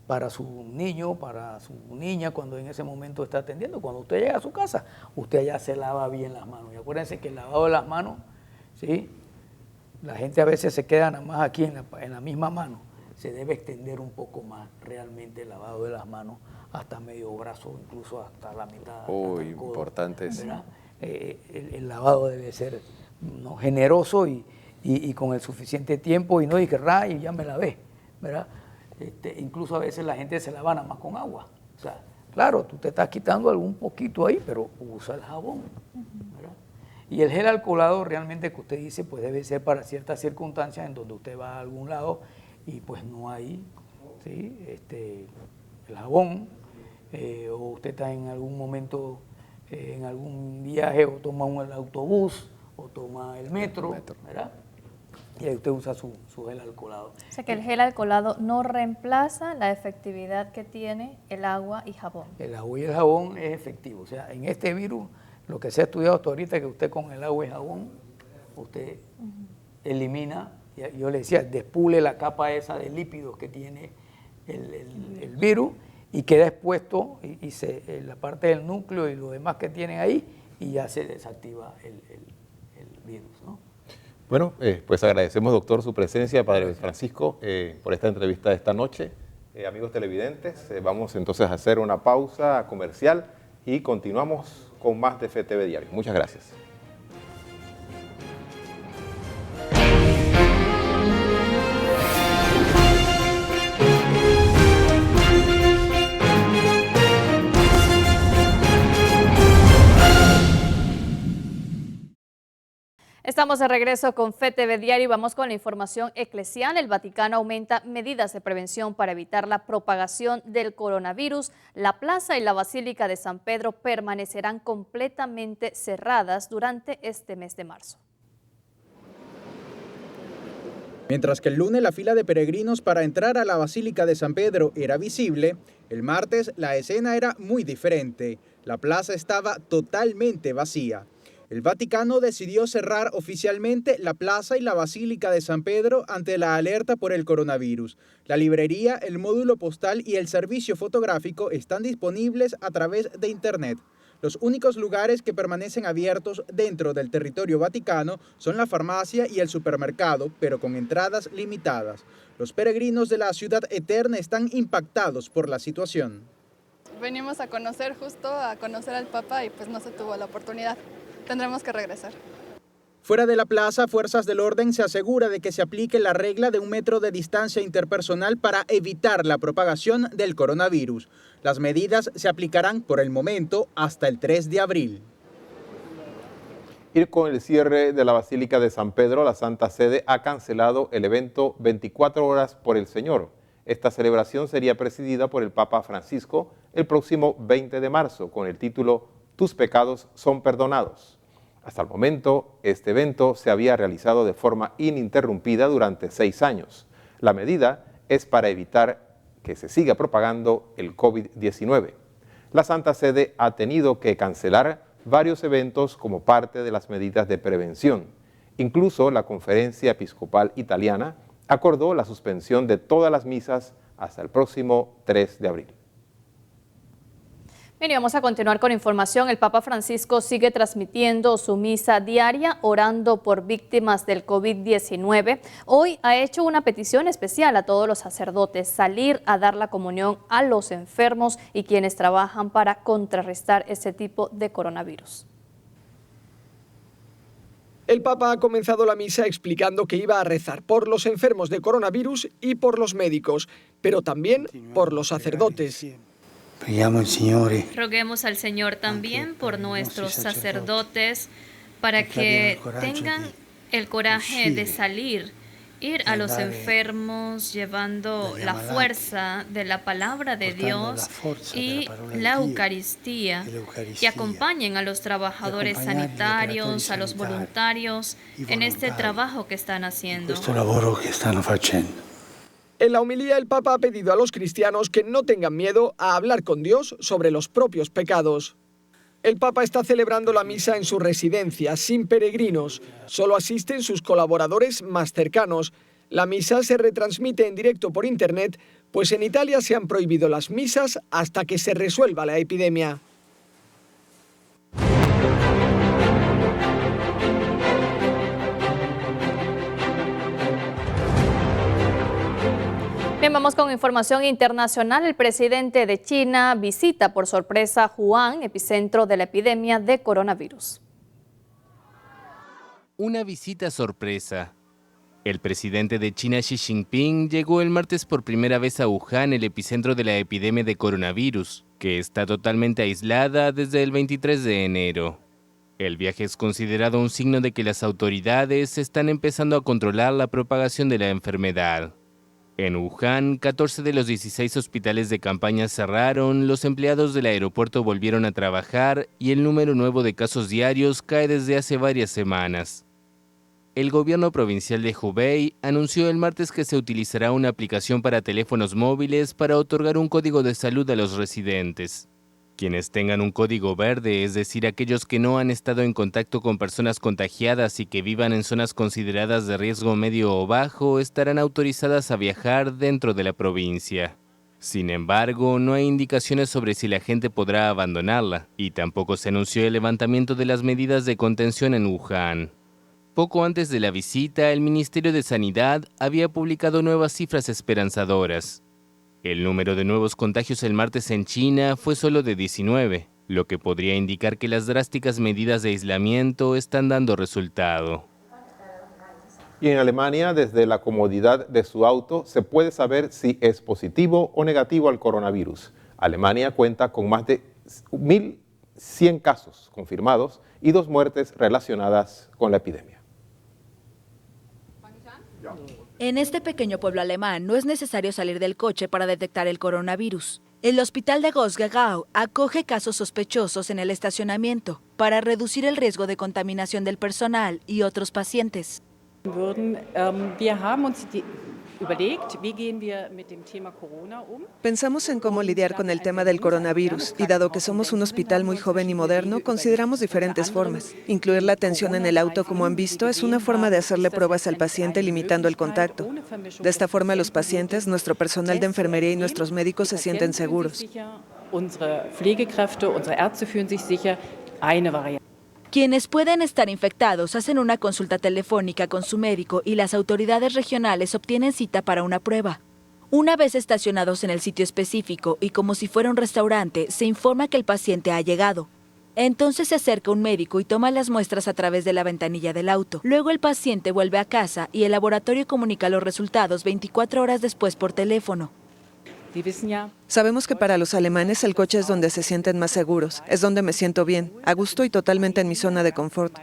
Para su niño, para su niña, cuando en ese momento está atendiendo. Cuando usted llega a su casa, usted ya se lava bien las manos. Y acuérdense que el lavado de las manos, ¿sí? La gente a veces se queda nada más aquí en la misma mano. Se debe extender un poco más realmente el lavado de las manos hasta medio brazo, incluso hasta la mitad. Importante eso. El lavado debe ser, ¿no? Generoso y con el suficiente tiempo, y no dije, y ya me lavé, ¿verdad? Incluso a veces la gente se lava nada más con agua. O sea, claro, tú te estás quitando algún poquito ahí, pero usa el jabón, ¿verdad? Y el gel alcoholado realmente que usted dice, pues debe ser para ciertas circunstancias en donde usted va a algún lado y pues no hay, ¿sí? El jabón, o usted está en algún momento en algún viaje o toma el autobús o toma el metro, ¿verdad? Y ahí usted usa su gel alcoholado. O sea que el gel alcoholado no reemplaza la efectividad que tiene el agua y jabón. El agua y el jabón es efectivo. O sea, en este virus, lo que se ha estudiado hasta ahorita es que usted con el agua y jabón, usted elimina, yo le decía, despule la capa esa de lípidos que tiene el virus y queda expuesto y la parte del núcleo y lo demás que tienen ahí y ya se desactiva el virus, ¿no? Bueno, pues agradecemos, doctor, su presencia, Padre Francisco, por esta entrevista de esta noche. Amigos televidentes, vamos entonces a hacer una pausa comercial y continuamos con más de FTV Diario. Muchas gracias. Estamos de regreso con FTV Diario y vamos con la información eclesial. El Vaticano aumenta medidas de prevención para evitar la propagación del coronavirus. La plaza y la Basílica de San Pedro permanecerán completamente cerradas durante este mes de marzo. Mientras que el lunes la fila de peregrinos para entrar a la Basílica de San Pedro era visible, el martes la escena era muy diferente. La plaza estaba totalmente vacía. El Vaticano decidió cerrar oficialmente la plaza y la Basílica de San Pedro ante la alerta por el coronavirus. La librería, el módulo postal y el servicio fotográfico están disponibles a través de Internet. Los únicos lugares que permanecen abiertos dentro del territorio vaticano son la farmacia y el supermercado, pero con entradas limitadas. Los peregrinos de la Ciudad Eterna están impactados por la situación. Venimos a conocer al Papa y pues no se tuvo la oportunidad. Tendremos que regresar. Fuera de la plaza, Fuerzas del Orden se asegura de que se aplique la regla de 1 metro de distancia interpersonal para evitar la propagación del coronavirus. Las medidas se aplicarán por el momento hasta el 3 de abril. Y con el cierre de la Basílica de San Pedro, la Santa Sede ha cancelado el evento 24 horas por el Señor. Esta celebración sería presidida por el Papa Francisco el próximo 20 de marzo con el título «Tus pecados son perdonados». Hasta el momento, este evento se había realizado de forma ininterrumpida durante 6 años. La medida es para evitar que se siga propagando el COVID-19. La Santa Sede ha tenido que cancelar varios eventos como parte de las medidas de prevención. Incluso la Conferencia Episcopal Italiana acordó la suspensión de todas las misas hasta el próximo 3 de abril. Bien, y vamos a continuar con información. El Papa Francisco sigue transmitiendo su misa diaria orando por víctimas del COVID-19. Hoy ha hecho una petición especial a todos los sacerdotes, salir a dar la comunión a los enfermos y quienes trabajan para contrarrestar este tipo de coronavirus. El Papa ha comenzado la misa explicando que iba a rezar por los enfermos de coronavirus y por los médicos, pero también por los sacerdotes. Roguemos al Señor también por nuestros sacerdotes para que tengan el coraje de salir, ir a los enfermos llevando la fuerza de la palabra de Dios y la Eucaristía, que acompañen a los trabajadores sanitarios, a los voluntarios en este trabajo que están haciendo. En la homilía, el Papa ha pedido a los cristianos que no tengan miedo a hablar con Dios sobre los propios pecados. El Papa está celebrando la misa en su residencia, sin peregrinos. Solo asisten sus colaboradores más cercanos. La misa se retransmite en directo por Internet, pues en Italia se han prohibido las misas hasta que se resuelva la epidemia. Bien, vamos con información internacional. El presidente de China visita por sorpresa Wuhan, epicentro de la epidemia de coronavirus. Una visita sorpresa. El presidente de China, Xi Jinping, llegó el martes por primera vez a Wuhan, el epicentro de la epidemia de coronavirus, que está totalmente aislada desde el 23 de enero. El viaje es considerado un signo de que las autoridades están empezando a controlar la propagación de la enfermedad. En Wuhan, 14 de los 16 hospitales de campaña cerraron, los empleados del aeropuerto volvieron a trabajar y el número nuevo de casos diarios cae desde hace varias semanas. El gobierno provincial de Hubei anunció el martes que se utilizará una aplicación para teléfonos móviles para otorgar un código de salud a los residentes. Quienes tengan un código verde, es decir, aquellos que no han estado en contacto con personas contagiadas y que vivan en zonas consideradas de riesgo medio o bajo, estarán autorizadas a viajar dentro de la provincia. Sin embargo, no hay indicaciones sobre si la gente podrá abandonarla, y tampoco se anunció el levantamiento de las medidas de contención en Wuhan. Poco antes de la visita, el Ministerio de Sanidad había publicado nuevas cifras esperanzadoras. El número de nuevos contagios el martes en China fue solo de 19, lo que podría indicar que las drásticas medidas de aislamiento están dando resultado. Y en Alemania, desde la comodidad de su auto, se puede saber si es positivo o negativo al coronavirus. Alemania cuenta con más de 1.100 casos confirmados y 2 muertes relacionadas con la epidemia. En este pequeño pueblo alemán no es necesario salir del coche para detectar el coronavirus. El hospital de Gosgegau acoge casos sospechosos en el estacionamiento para reducir el riesgo de contaminación del personal y otros pacientes. Pensamos en cómo lidiar con el tema del coronavirus y dado que somos un hospital muy joven y moderno, consideramos diferentes formas. Incluir la atención en el auto, como han visto, es una forma de hacerle pruebas al paciente limitando el contacto. De esta forma, los pacientes, nuestro personal de enfermería y nuestros médicos se sienten seguros. Quienes pueden estar infectados hacen una consulta telefónica con su médico y las autoridades regionales obtienen cita para una prueba. Una vez estacionados en el sitio específico y como si fuera un restaurante, se informa que el paciente ha llegado. Entonces se acerca un médico y toma las muestras a través de la ventanilla del auto. Luego el paciente vuelve a casa y el laboratorio comunica los resultados 24 horas después por teléfono. Sabemos que para los alemanes el coche es donde se sienten más seguros, es donde me siento bien, a gusto y totalmente en mi zona de confort.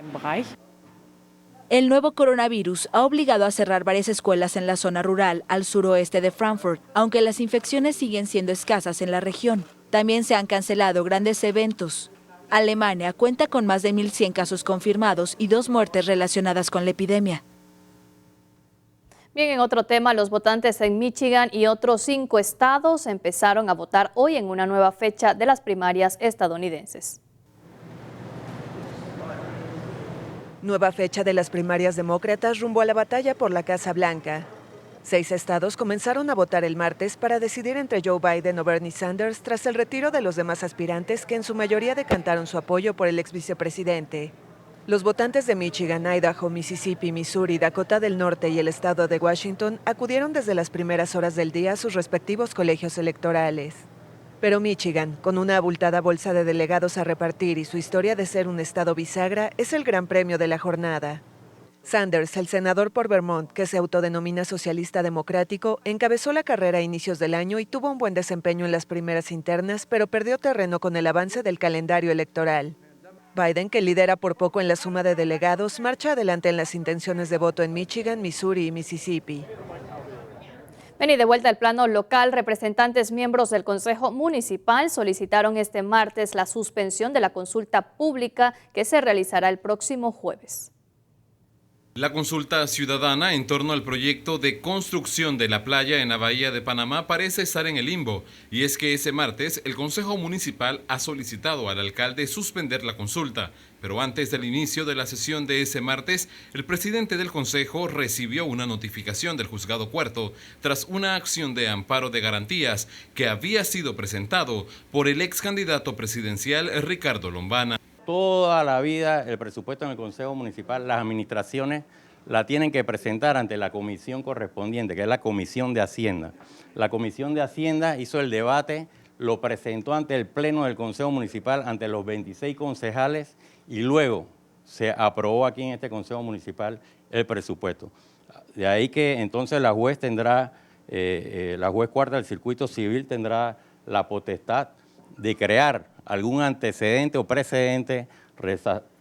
El nuevo coronavirus ha obligado a cerrar varias escuelas en la zona rural al suroeste de Frankfurt, aunque las infecciones siguen siendo escasas en la región. También se han cancelado grandes eventos. Alemania cuenta con más de 1.100 casos confirmados y 2 muertes relacionadas con la epidemia. Bien, en otro tema, los votantes en Michigan y otros 5 estados empezaron a votar hoy en una nueva fecha de las primarias estadounidenses. Nueva fecha de las primarias demócratas rumbo a la batalla por la Casa Blanca. 6 estados comenzaron a votar el martes para decidir entre Joe Biden o Bernie Sanders tras el retiro de los demás aspirantes que en su mayoría decantaron su apoyo por el ex vicepresidente. Los votantes de Michigan, Idaho, Mississippi, Missouri, Dakota del Norte y el estado de Washington acudieron desde las primeras horas del día a sus respectivos colegios electorales. Pero Michigan, con una abultada bolsa de delegados a repartir y su historia de ser un estado bisagra, es el gran premio de la jornada. Sanders, el senador por Vermont, que se autodenomina socialista democrático, encabezó la carrera a inicios del año y tuvo un buen desempeño en las primeras internas, pero perdió terreno con el avance del calendario electoral. Biden, que lidera por poco en la suma de delegados, marcha adelante en las intenciones de voto en Michigan, Missouri y Mississippi. Bien, y de vuelta al plano local, representantes miembros del Consejo Municipal solicitaron este martes la suspensión de la consulta pública que se realizará el próximo jueves. La consulta ciudadana en torno al proyecto de construcción de la playa en la Bahía de Panamá parece estar en el limbo, y es que ese martes el Consejo Municipal ha solicitado al alcalde suspender la consulta, pero antes del inicio de la sesión de ese martes, el presidente del Consejo recibió una notificación del Juzgado Cuarto tras una acción de amparo de garantías que había sido presentado por el ex candidato presidencial Ricardo Lombana. Toda la vida el presupuesto en el Consejo Municipal, las administraciones la tienen que presentar ante la comisión correspondiente, que es la Comisión de Hacienda. La Comisión de Hacienda hizo el debate, lo presentó ante el Pleno del Consejo Municipal, ante los 26 concejales, y luego se aprobó aquí en este Consejo Municipal el presupuesto. De ahí que entonces la juez tendrá, la juez cuarta del Circuito Civil tendrá la potestad de crear algún antecedente o precedente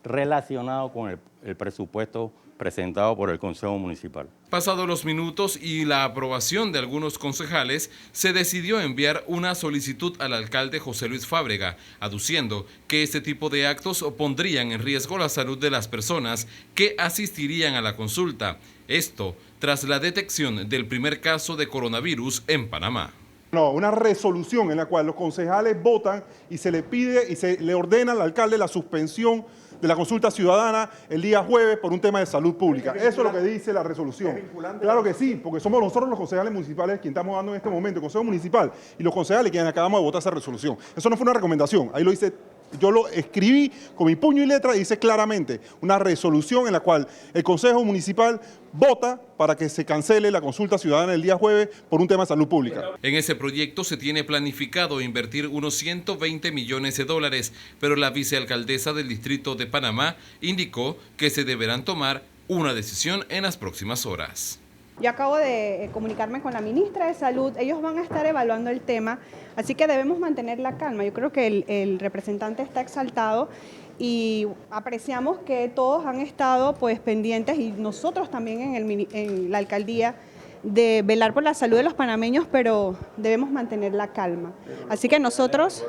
relacionado con el presupuesto presentado por el Consejo Municipal. Pasados los minutos y la aprobación de algunos concejales, se decidió enviar una solicitud al alcalde José Luis Fábrega, aduciendo que este tipo de actos pondrían en riesgo la salud de las personas que asistirían a la consulta. Esto tras la detección del primer caso de coronavirus en Panamá. No, una resolución en la cual los concejales votan y se le pide y se le ordena al alcalde la suspensión de la consulta ciudadana el día jueves por un tema de salud pública. Eso es lo que dice la resolución. Claro que sí, porque somos nosotros los concejales municipales quienes estamos dando en este momento, el Consejo Municipal y los concejales quienes acabamos de votar esa resolución. Eso no fue una recomendación, ahí lo dice. Yo lo escribí con mi puño y letra y dice claramente una resolución en la cual el Consejo Municipal vota para que se cancele la consulta ciudadana el día jueves por un tema de salud pública. En ese proyecto se tiene planificado invertir unos 120 millones de dólares, pero la vicealcaldesa del Distrito de Panamá indicó que se deberán tomar una decisión en las próximas horas. Yo acabo de comunicarme con la ministra de Salud, ellos van a estar evaluando el tema, así que debemos mantener la calma. Yo creo que el representante está exaltado y apreciamos que todos han estado pues pendientes y nosotros también en la alcaldía de velar por la salud de los panameños, pero debemos mantener la calma. Así que nosotros...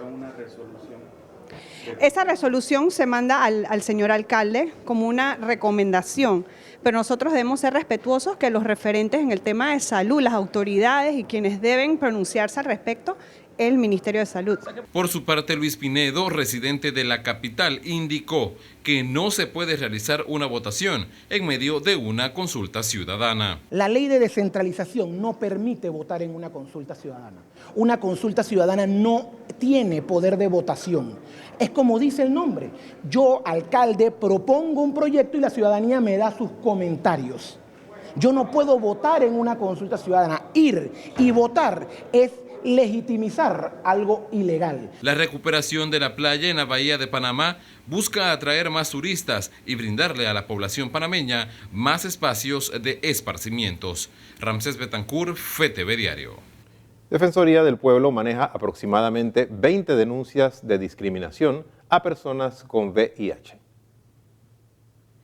Esa resolución se manda al señor alcalde como una recomendación, pero nosotros debemos ser respetuosos que los referentes en el tema de salud, las autoridades y quienes deben pronunciarse al respecto, el Ministerio de Salud. Por su parte, Luis Pinedo, residente de la capital, indicó que no se puede realizar una votación en medio de una consulta ciudadana. La ley de descentralización no permite votar en una consulta ciudadana. Una consulta ciudadana no tiene poder de votación. Es como dice el nombre. Yo, alcalde, propongo un proyecto y la ciudadanía me da sus comentarios. Yo no puedo votar en una consulta ciudadana. Ir y votar es legitimizar algo ilegal. La recuperación de la playa en la bahía de Panamá busca atraer más turistas y brindarle a la población panameña más espacios de esparcimientos. Ramsés Betancourt, FTV Diario. Defensoría del Pueblo maneja aproximadamente 20 denuncias de discriminación a personas con VIH.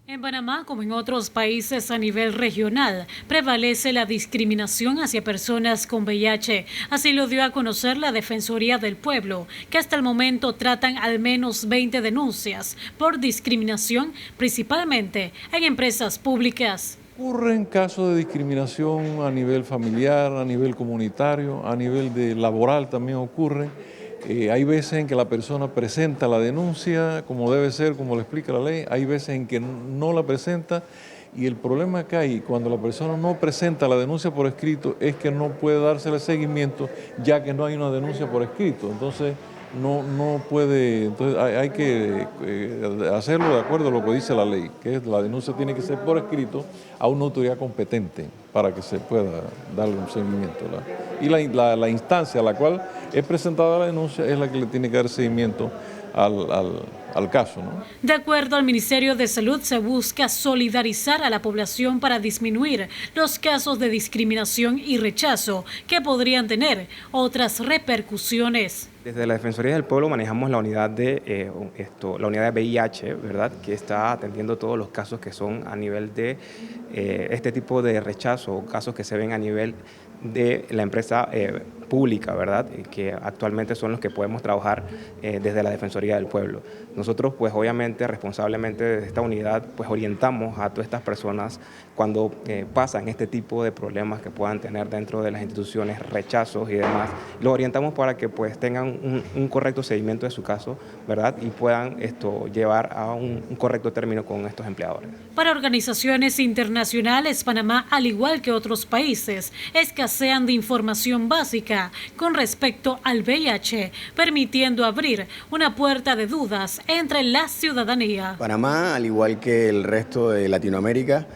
En Panamá, como en otros países a nivel regional, prevalece la discriminación hacia personas con VIH. Así lo dio a conocer la Defensoría del Pueblo, que hasta el momento tratan al menos 20 denuncias por discriminación, principalmente en empresas públicas. Ocurren casos de discriminación a nivel familiar, a nivel comunitario, a nivel de laboral también ocurre. Hay veces en que la persona presenta la denuncia como debe ser, como le explica la ley, hay veces en que no la presenta y el problema que hay cuando la persona no presenta la denuncia por escrito es que no puede dársele seguimiento ya que no hay una denuncia por escrito. Entonces no puede, entonces hay que hacerlo de acuerdo a lo que dice la ley, que es la denuncia tiene que ser por escrito a una autoridad competente para que se pueda darle un seguimiento. Y la instancia a la cual es presentada la denuncia es la que le tiene que dar seguimiento al caso, ¿no? De acuerdo al Ministerio de Salud, se busca solidarizar a la población para disminuir los casos de discriminación y rechazo que podrían tener otras repercusiones. Desde la Defensoría del Pueblo manejamos la unidad de VIH, ¿verdad? Que está atendiendo todos los casos que son a nivel de este tipo de rechazo, o casos que se ven a nivel de la empresa pública, ¿verdad? Que actualmente son los que podemos trabajar desde la Defensoría del Pueblo. Nosotros, pues obviamente, responsablemente desde esta unidad, pues orientamos a todas estas personas cuando pasan este tipo de problemas que puedan tener dentro de las instituciones, rechazos y demás. Los orientamos para que pues tengan un correcto seguimiento de su caso, ¿verdad? Y puedan llevar a un correcto término con estos empleadores. Para organizaciones internacionales, Panamá, al igual que otros países, escasean de información básica con respecto al VIH, permitiendo abrir una puerta de dudas entre la ciudadanía. Panamá, al igual que el resto de Latinoamérica,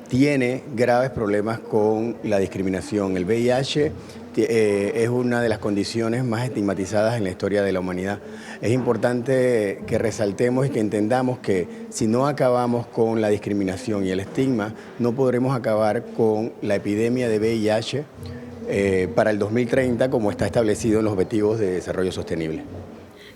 tiene graves problemas con la discriminación. El VIH es una de las condiciones más estigmatizadas en la historia de la humanidad. Es importante que resaltemos y que entendamos que si no acabamos con la discriminación y el estigma, no podremos acabar con la epidemia de VIH para el 2030, como está establecido en los Objetivos de Desarrollo Sostenible.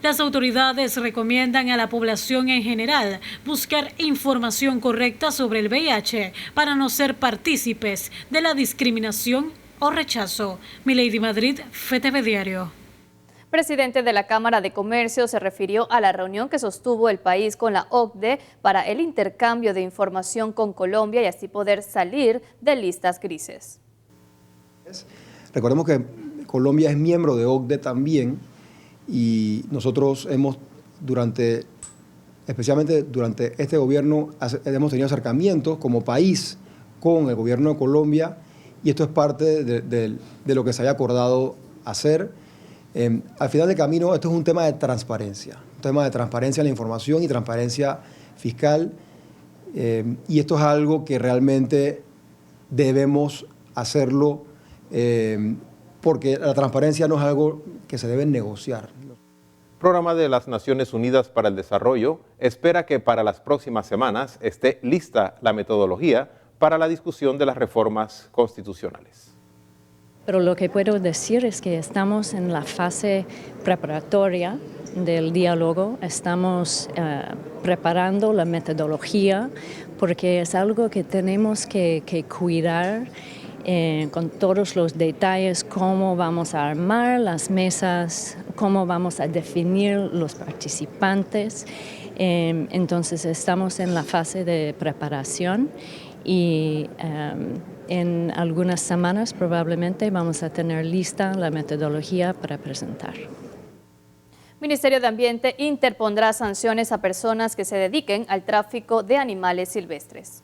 Las autoridades recomiendan a la población en general buscar información correcta sobre el VIH para no ser partícipes de la discriminación o rechazo. Milady Madrid, FTV Diario. Presidente de la Cámara de Comercio se refirió a la reunión que sostuvo el país con la OCDE para el intercambio de información con Colombia y así poder salir de listas grises. Recordemos que Colombia es miembro de OCDE también y nosotros especialmente durante este gobierno, hemos tenido acercamientos como país con el gobierno de Colombia y esto es parte de lo que se había acordado hacer. Al final del camino, esto es un tema de transparencia en la información y transparencia fiscal y esto es algo que realmente debemos hacerlo porque la transparencia no es algo que se debe negociar. El Programa de las Naciones Unidas para el Desarrollo espera que para las próximas semanas esté lista la metodología para la discusión de las reformas constitucionales. Pero lo que puedo decir es que estamos en la fase preparatoria del diálogo, estamos preparando la metodología porque es algo que tenemos que cuidar con todos los detalles, cómo vamos a armar las mesas, cómo vamos a definir los participantes. Entonces estamos en la fase de preparación y en algunas semanas probablemente vamos a tener lista la metodología para presentar. Ministerio de Ambiente interpondrá sanciones a personas que se dediquen al tráfico de animales silvestres.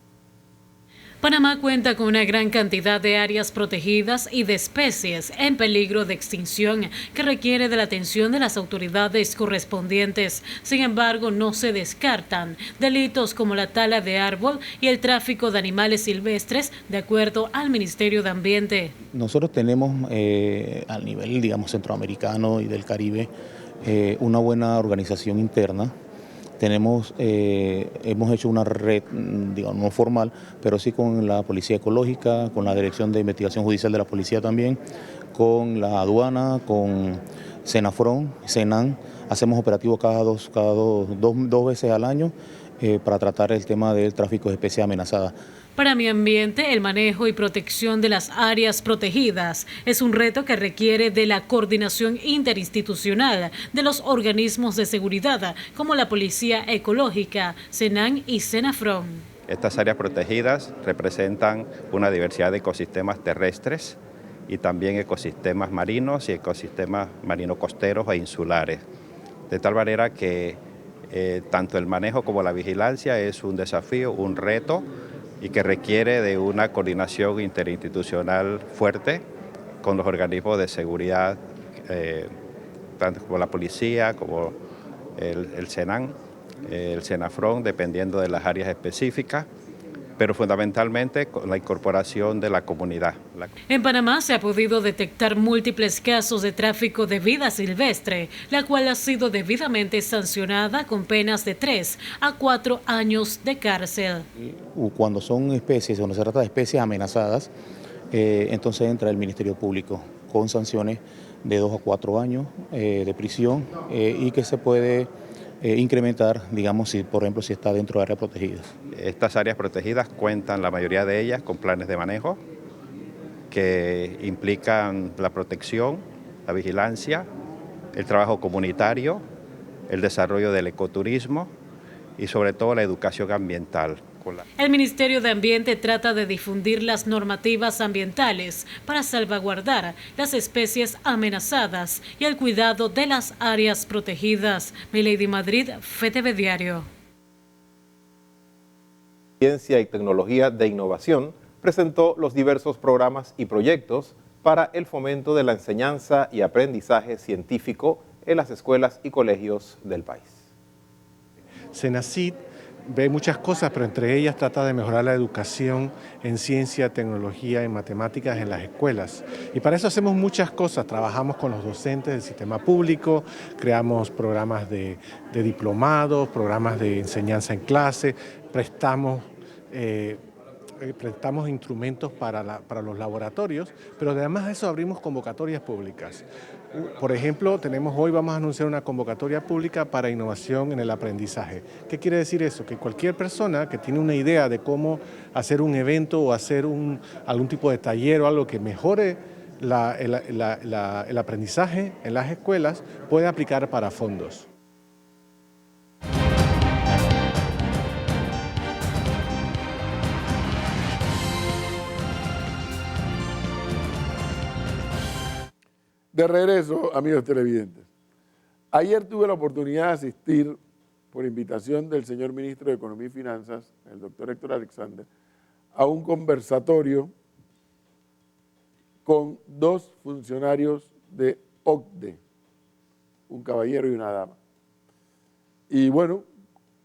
Panamá cuenta con una gran cantidad de áreas protegidas y de especies en peligro de extinción que requiere de la atención de las autoridades correspondientes. Sin embargo, no se descartan delitos como la tala de árbol y el tráfico de animales silvestres, de acuerdo al Ministerio de Ambiente. Nosotros tenemos a nivel, digamos, centroamericano y del Caribe una buena organización interna. Hemos hecho una red, digamos, no formal, pero sí con la Policía Ecológica, con la Dirección de Investigación Judicial de la Policía también, con la aduana, con Senafron, Senan. Hacemos operativos cada dos veces al año para tratar el tema del tráfico de especies amenazadas. Para mi ambiente, el manejo y protección de las áreas protegidas es un reto que requiere de la coordinación interinstitucional de los organismos de seguridad, como la Policía Ecológica, Senan y Senafron. Estas áreas protegidas representan una diversidad de ecosistemas terrestres y también ecosistemas marinos y ecosistemas marino-costeros e insulares. De tal manera que tanto el manejo como la vigilancia es un desafío, un reto, y que requiere de una coordinación interinstitucional fuerte con los organismos de seguridad, tanto como la policía, como el Senan, el Senafron, dependiendo de las áreas específicas, pero fundamentalmente con la incorporación de la comunidad. En Panamá se ha podido detectar múltiples casos de tráfico de vida silvestre, la cual ha sido debidamente sancionada con penas de 3 a 4 años de cárcel. Cuando son especies, cuando se trata de especies amenazadas, entonces entra el Ministerio Público con sanciones de 2 a 4 años de prisión y que se puede incrementar, digamos, si por ejemplo si está dentro de áreas protegidas. Estas áreas protegidas cuentan, la mayoría de ellas, con planes de manejo que implican la protección, la vigilancia, el trabajo comunitario, el desarrollo del ecoturismo y sobre todo la educación ambiental. El Ministerio de Ambiente trata de difundir las normativas ambientales para salvaguardar las especies amenazadas y el cuidado de las áreas protegidas. Milady Madrid, FTV Diario. Ciencia y Tecnología de Innovación presentó los diversos programas y proyectos para el fomento de la enseñanza y aprendizaje científico en las escuelas y colegios del país. CENACYT ve muchas cosas, pero entre ellas trata de mejorar la educación en ciencia, tecnología y matemáticas en las escuelas. Y para eso hacemos muchas cosas. Trabajamos con los docentes del sistema público, creamos programas de diplomados, programas de enseñanza en clase, prestamos instrumentos para los laboratorios, pero además de eso abrimos convocatorias públicas Por ejemplo, hoy vamos a anunciar una convocatoria pública para innovación en el aprendizaje. ¿Qué quiere decir eso? Que cualquier persona que tiene una idea de cómo hacer un evento o hacer algún tipo de taller o algo que mejore el aprendizaje en las escuelas puede aplicar para fondos. De regreso, amigos televidentes. Ayer tuve la oportunidad de asistir, por invitación del señor ministro de Economía y Finanzas, el doctor Héctor Alexander, a un conversatorio con dos funcionarios de OCDE, un caballero y una dama. Y bueno,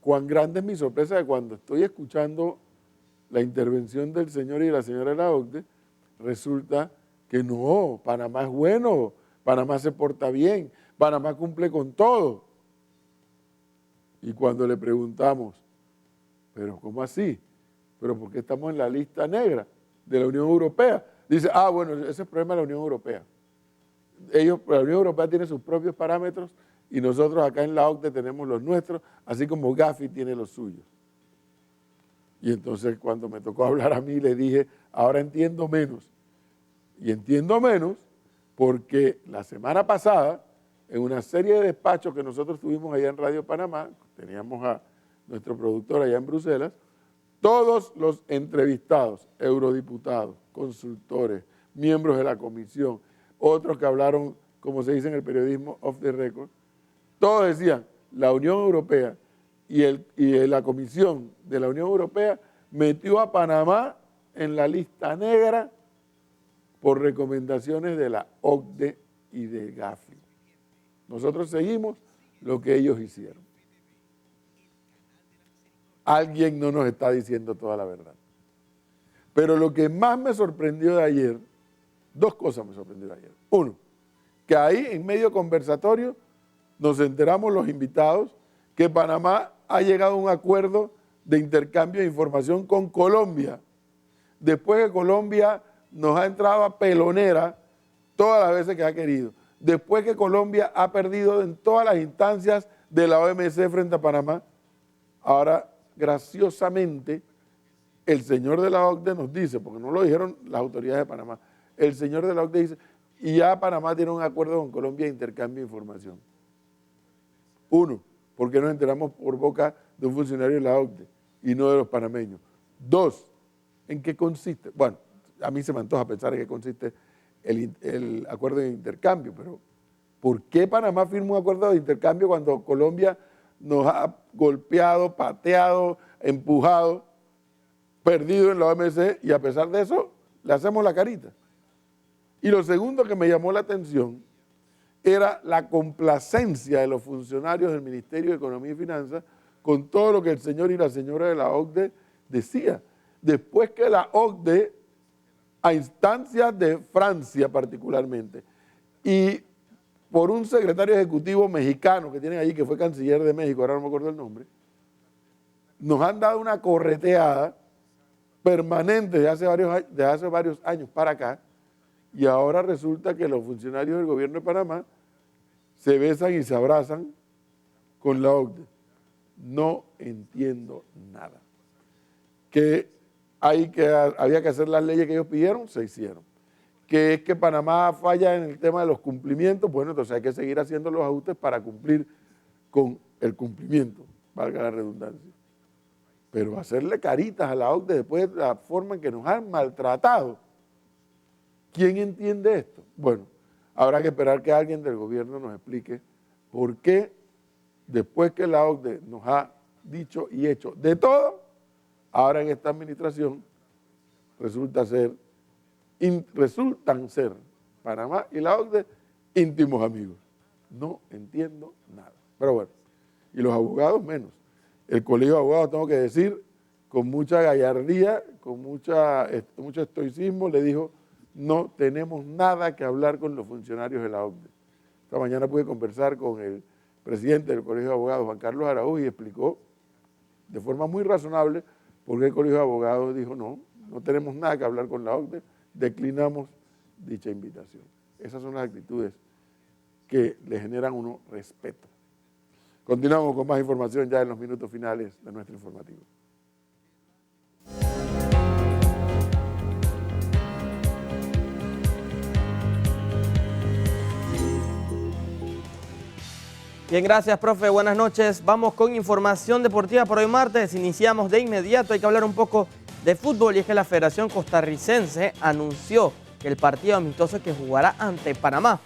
cuán grande es mi sorpresa de cuando estoy escuchando la intervención del señor y la señora de la OCDE, resulta que no, Panamá es bueno, Panamá se porta bien, Panamá cumple con todo. Y cuando le preguntamos, ¿pero cómo así? ¿Pero por qué estamos en la lista negra de la Unión Europea? Dice, bueno, ese es el problema de la Unión Europea. La Unión Europea tiene sus propios parámetros y nosotros acá en la OCDE tenemos los nuestros, así como Gafi tiene los suyos. Y entonces cuando me tocó hablar a mí le dije, ahora entiendo menos. Y entiendo menos porque la semana pasada, en una serie de despachos que nosotros tuvimos allá en Radio Panamá, teníamos a nuestro productor allá en Bruselas, todos los entrevistados, eurodiputados, consultores, miembros de la comisión, otros que hablaron, como se dice en el periodismo, off the record, todos decían, la Unión Europea y la Comisión de la Unión Europea metió a Panamá en la lista negra por recomendaciones de la OCDE y de Gafi. Nosotros seguimos lo que ellos hicieron. Alguien no nos está diciendo toda la verdad. Pero lo que más me sorprendió de ayer, dos cosas me sorprendió de ayer. Uno, que ahí en medio conversatorio nos enteramos los invitados que Panamá ha llegado a un acuerdo de intercambio de información con Colombia. Después que Colombia nos ha entrado a pelonera todas las veces que ha querido. Después que Colombia ha perdido en todas las instancias de la OMC frente a Panamá, ahora graciosamente el señor de la OCDE nos dice, porque no lo dijeron las autoridades de Panamá, el señor de la OCDE dice, y ya Panamá tiene un acuerdo con Colombia de intercambio de información. Uno, porque nos enteramos por boca de un funcionario de la OCDE y no de los panameños. Dos, ¿en qué consiste? Bueno, a mí se me antoja pensar en qué consiste el acuerdo de intercambio, pero ¿por qué Panamá firma un acuerdo de intercambio cuando Colombia nos ha golpeado, pateado, empujado, perdido en la OMC y a pesar de eso le hacemos la carita? Y lo segundo que me llamó la atención era la complacencia de los funcionarios del Ministerio de Economía y Finanzas con todo lo que el señor y la señora de la OCDE decía. Después que la OCDE, a instancias de Francia particularmente, y por un secretario ejecutivo mexicano que tienen allí, que fue canciller de México, ahora no me acuerdo el nombre, nos han dado una correteada permanente de hace varios años para acá, y ahora resulta que los funcionarios del gobierno de Panamá se besan y se abrazan con la OCDE. No entiendo nada. Que había que hacer las leyes que ellos pidieron, se hicieron. Que es que Panamá falla en el tema de los cumplimientos, bueno, entonces hay que seguir haciendo los ajustes para cumplir con el cumplimiento, valga la redundancia. Pero hacerle caritas a la OCDE después de la forma en que nos han maltratado, ¿quién entiende esto? Bueno, habrá que esperar que alguien del gobierno nos explique por qué después que la OCDE nos ha dicho y hecho de todo, ahora en esta administración resultan ser Panamá y la OCDE íntimos amigos. No entiendo nada. Pero bueno, y los abogados menos. El colegio de abogados, tengo que decir, con mucha gallardía, con mucho estoicismo, le dijo, no tenemos nada que hablar con los funcionarios de la OCDE. Esta mañana pude conversar con el presidente del colegio de abogados, Juan Carlos Araújo, y explicó de forma muy razonable por qué el colegio de abogados dijo, no tenemos nada que hablar con la OCDE, declinamos dicha invitación. Esas son las actitudes que le generan uno respeto. Continuamos con más información ya en los minutos finales de nuestro informativo. Bien, gracias, profe. Buenas noches. Vamos con información deportiva por hoy martes. Iniciamos de inmediato. Hay que hablar un poco de fútbol y es que la Federación Costarricense anunció que el partido amistoso que jugará ante Panamá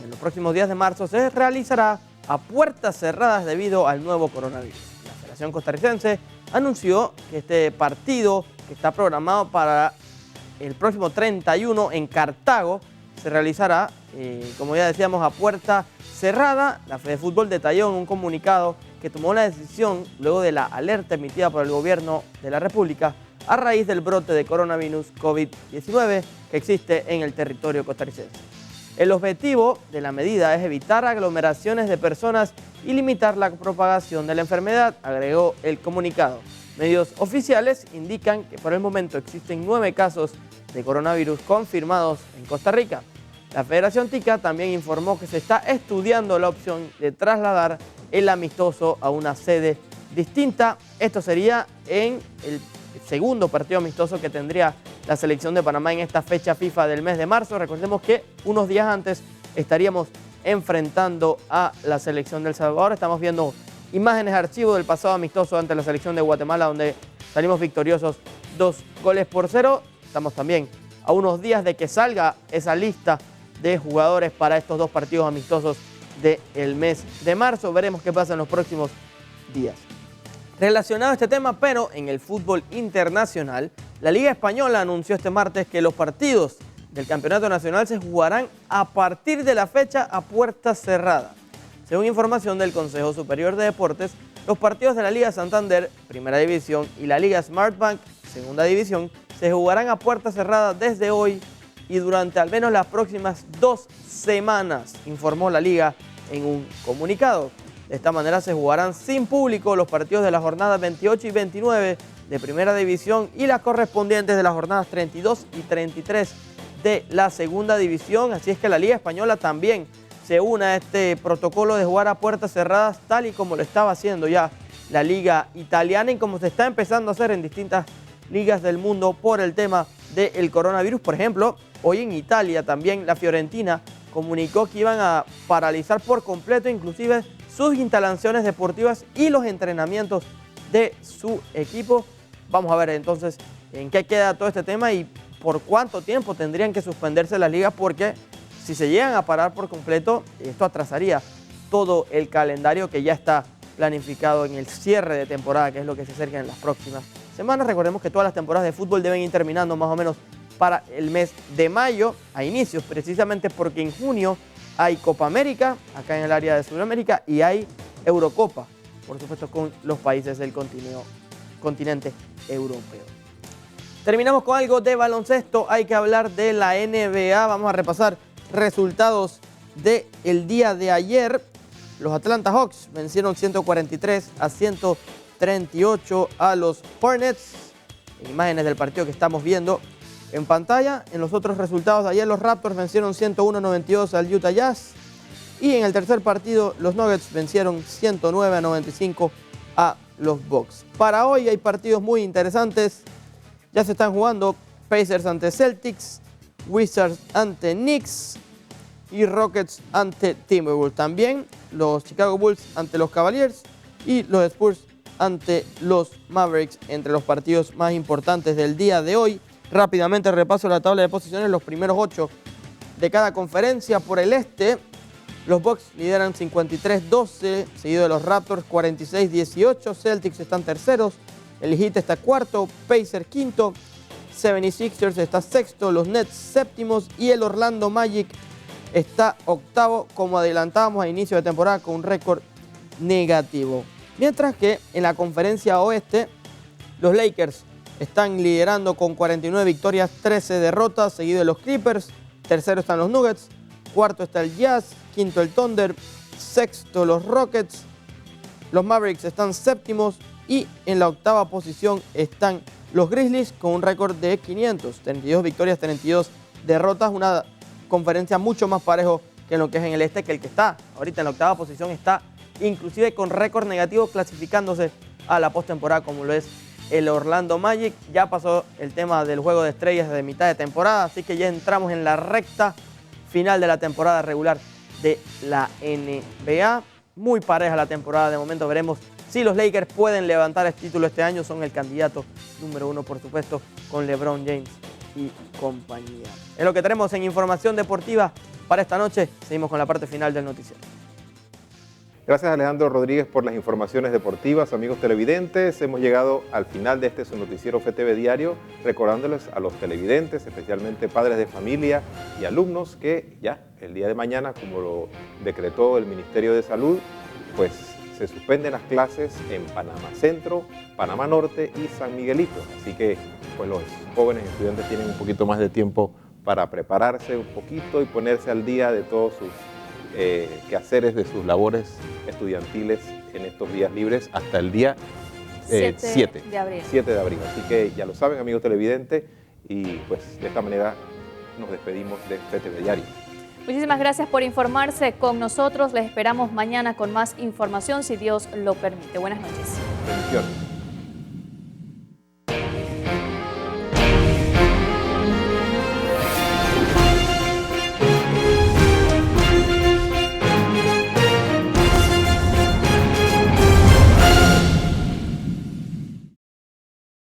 en los próximos días de marzo se realizará a puertas cerradas debido al nuevo coronavirus. La Federación Costarricense anunció que este partido, que está programado para el próximo 31 en Cartago, se realizará, como ya decíamos, a puerta cerrada. La Fedefútbol detalló en un comunicado que tomó la decisión luego de la alerta emitida por el gobierno de la República a raíz del brote de coronavirus COVID-19 que existe en el territorio costarricense. El objetivo de la medida es evitar aglomeraciones de personas y limitar la propagación de la enfermedad, agregó el comunicado. Medios oficiales indican que por el momento existen 9 casos de coronavirus confirmados en Costa Rica. La Federación Tica también informó que se está estudiando la opción de trasladar el amistoso a una sede distinta. Esto sería en el segundo partido amistoso que tendría la selección de Panamá en esta fecha FIFA del mes de marzo. Recordemos que unos días antes estaríamos enfrentando a la selección de El Salvador. Estamos viendo imágenes archivo del pasado amistoso ante la selección de Guatemala, donde salimos victoriosos 2-0. Estamos también a unos días de que salga esa lista de jugadores para estos 2 partidos amistosos del mes de marzo. Veremos qué pasa en los próximos días. Relacionado a este tema, pero en el fútbol internacional, la Liga Española anunció este martes que los partidos del Campeonato Nacional se jugarán a partir de la fecha a puertas cerradas. Según información del Consejo Superior de Deportes, los partidos de la Liga Santander, Primera División, y la Liga Smartbank, Segunda División, se jugarán a puertas cerradas desde hoy y durante al menos las próximas 2 semanas, informó la Liga en un comunicado. De esta manera se jugarán sin público los partidos de las jornadas 28 y 29 de Primera División y las correspondientes de las jornadas 32 y 33 de la Segunda División. Así es que la Liga Española también se une a este protocolo de jugar a puertas cerradas, tal y como lo estaba haciendo ya la Liga Italiana y como se está empezando a hacer en distintas ligas del mundo por el tema del coronavirus. Por ejemplo, hoy en Italia también la Fiorentina comunicó que iban a paralizar por completo inclusive sus instalaciones deportivas y los entrenamientos de su equipo. Vamos a ver entonces en qué queda todo este tema y por cuánto tiempo tendrían que suspenderse las ligas, porque si se llegan a parar por completo, esto atrasaría todo el calendario que ya está planificado en el cierre de temporada, que es lo que se acerca en las próximas semanas. Recordemos que todas las temporadas de fútbol deben ir terminando más o menos para el mes de mayo, a inicios, precisamente porque en junio hay Copa América, acá en el área de Sudamérica, y hay Eurocopa, por supuesto con los países del continente europeo. Terminamos con algo de baloncesto, hay que hablar de la NBA, vamos a repasar resultados del día de ayer. Los Atlanta Hawks vencieron 143-138 a los Hornets. Imágenes del partido que estamos viendo en pantalla. En los otros resultados de ayer, los Raptors vencieron 101-92 al Utah Jazz. Y en el tercer partido, los Nuggets vencieron 109-95 a los Bucks. Para hoy hay partidos muy interesantes. Ya se están jugando Pacers ante Celtics, Wizards ante Knicks y Rockets ante Timberwolves. También los Chicago Bulls ante los Cavaliers y los Spurs ante los Mavericks, entre los partidos más importantes del día de hoy. Rápidamente repaso la tabla de posiciones, los primeros 8 de cada conferencia. Por el este, los Bucks lideran 53-12, seguido de los Raptors 46-18, Celtics están terceros, el Heat está cuarto, Pacers quinto, 76ers está sexto, los Nets séptimos y el Orlando Magic está octavo, como adelantábamos a inicio de temporada, con un récord negativo. Mientras que en la conferencia oeste, los Lakers están liderando con 49 victorias, 13 derrotas, seguido de los Clippers. Tercero están los Nuggets, cuarto está el Jazz, quinto el Thunder, sexto los Rockets. Los Mavericks están séptimos y en la octava posición están los Grizzlies con un récord de 500, 32 victorias, 32 derrotas, una conferencia mucho más parejo que en lo que es en el este, que el que está ahorita en la octava posición está inclusive con récord negativo clasificándose a la postemporada como lo es el Orlando Magic. Ya pasó el tema del juego de estrellas de mitad de temporada, así que ya entramos en la recta final de la temporada regular de la NBA. Muy pareja la temporada de momento, veremos si los Lakers pueden levantar el título este año. Son el candidato número 1, por supuesto, con LeBron James y compañía. Es lo que tenemos en información deportiva para esta noche. Seguimos con la parte final del noticiero. Gracias, Alejandro Rodríguez, por las informaciones deportivas. Amigos televidentes, hemos llegado al final de este su noticiero FTV Diario, recordándoles a los televidentes, especialmente padres de familia y alumnos, que ya el día de mañana, como lo decretó el Ministerio de Salud, pues se suspenden las clases en Panamá Centro, Panamá Norte y San Miguelito. Así que pues los jóvenes estudiantes tienen un poquito más de tiempo para prepararse un poquito y ponerse al día de todos sus quehaceres, de sus labores estudiantiles en estos días libres hasta el día 7 de abril. 7 de abril. Así que ya lo saben, amigos televidentes, y pues de esta manera nos despedimos de FTV Diario. Muchísimas gracias por informarse con nosotros. Les esperamos mañana con más información, si Dios lo permite. Buenas noches. Bendiciones.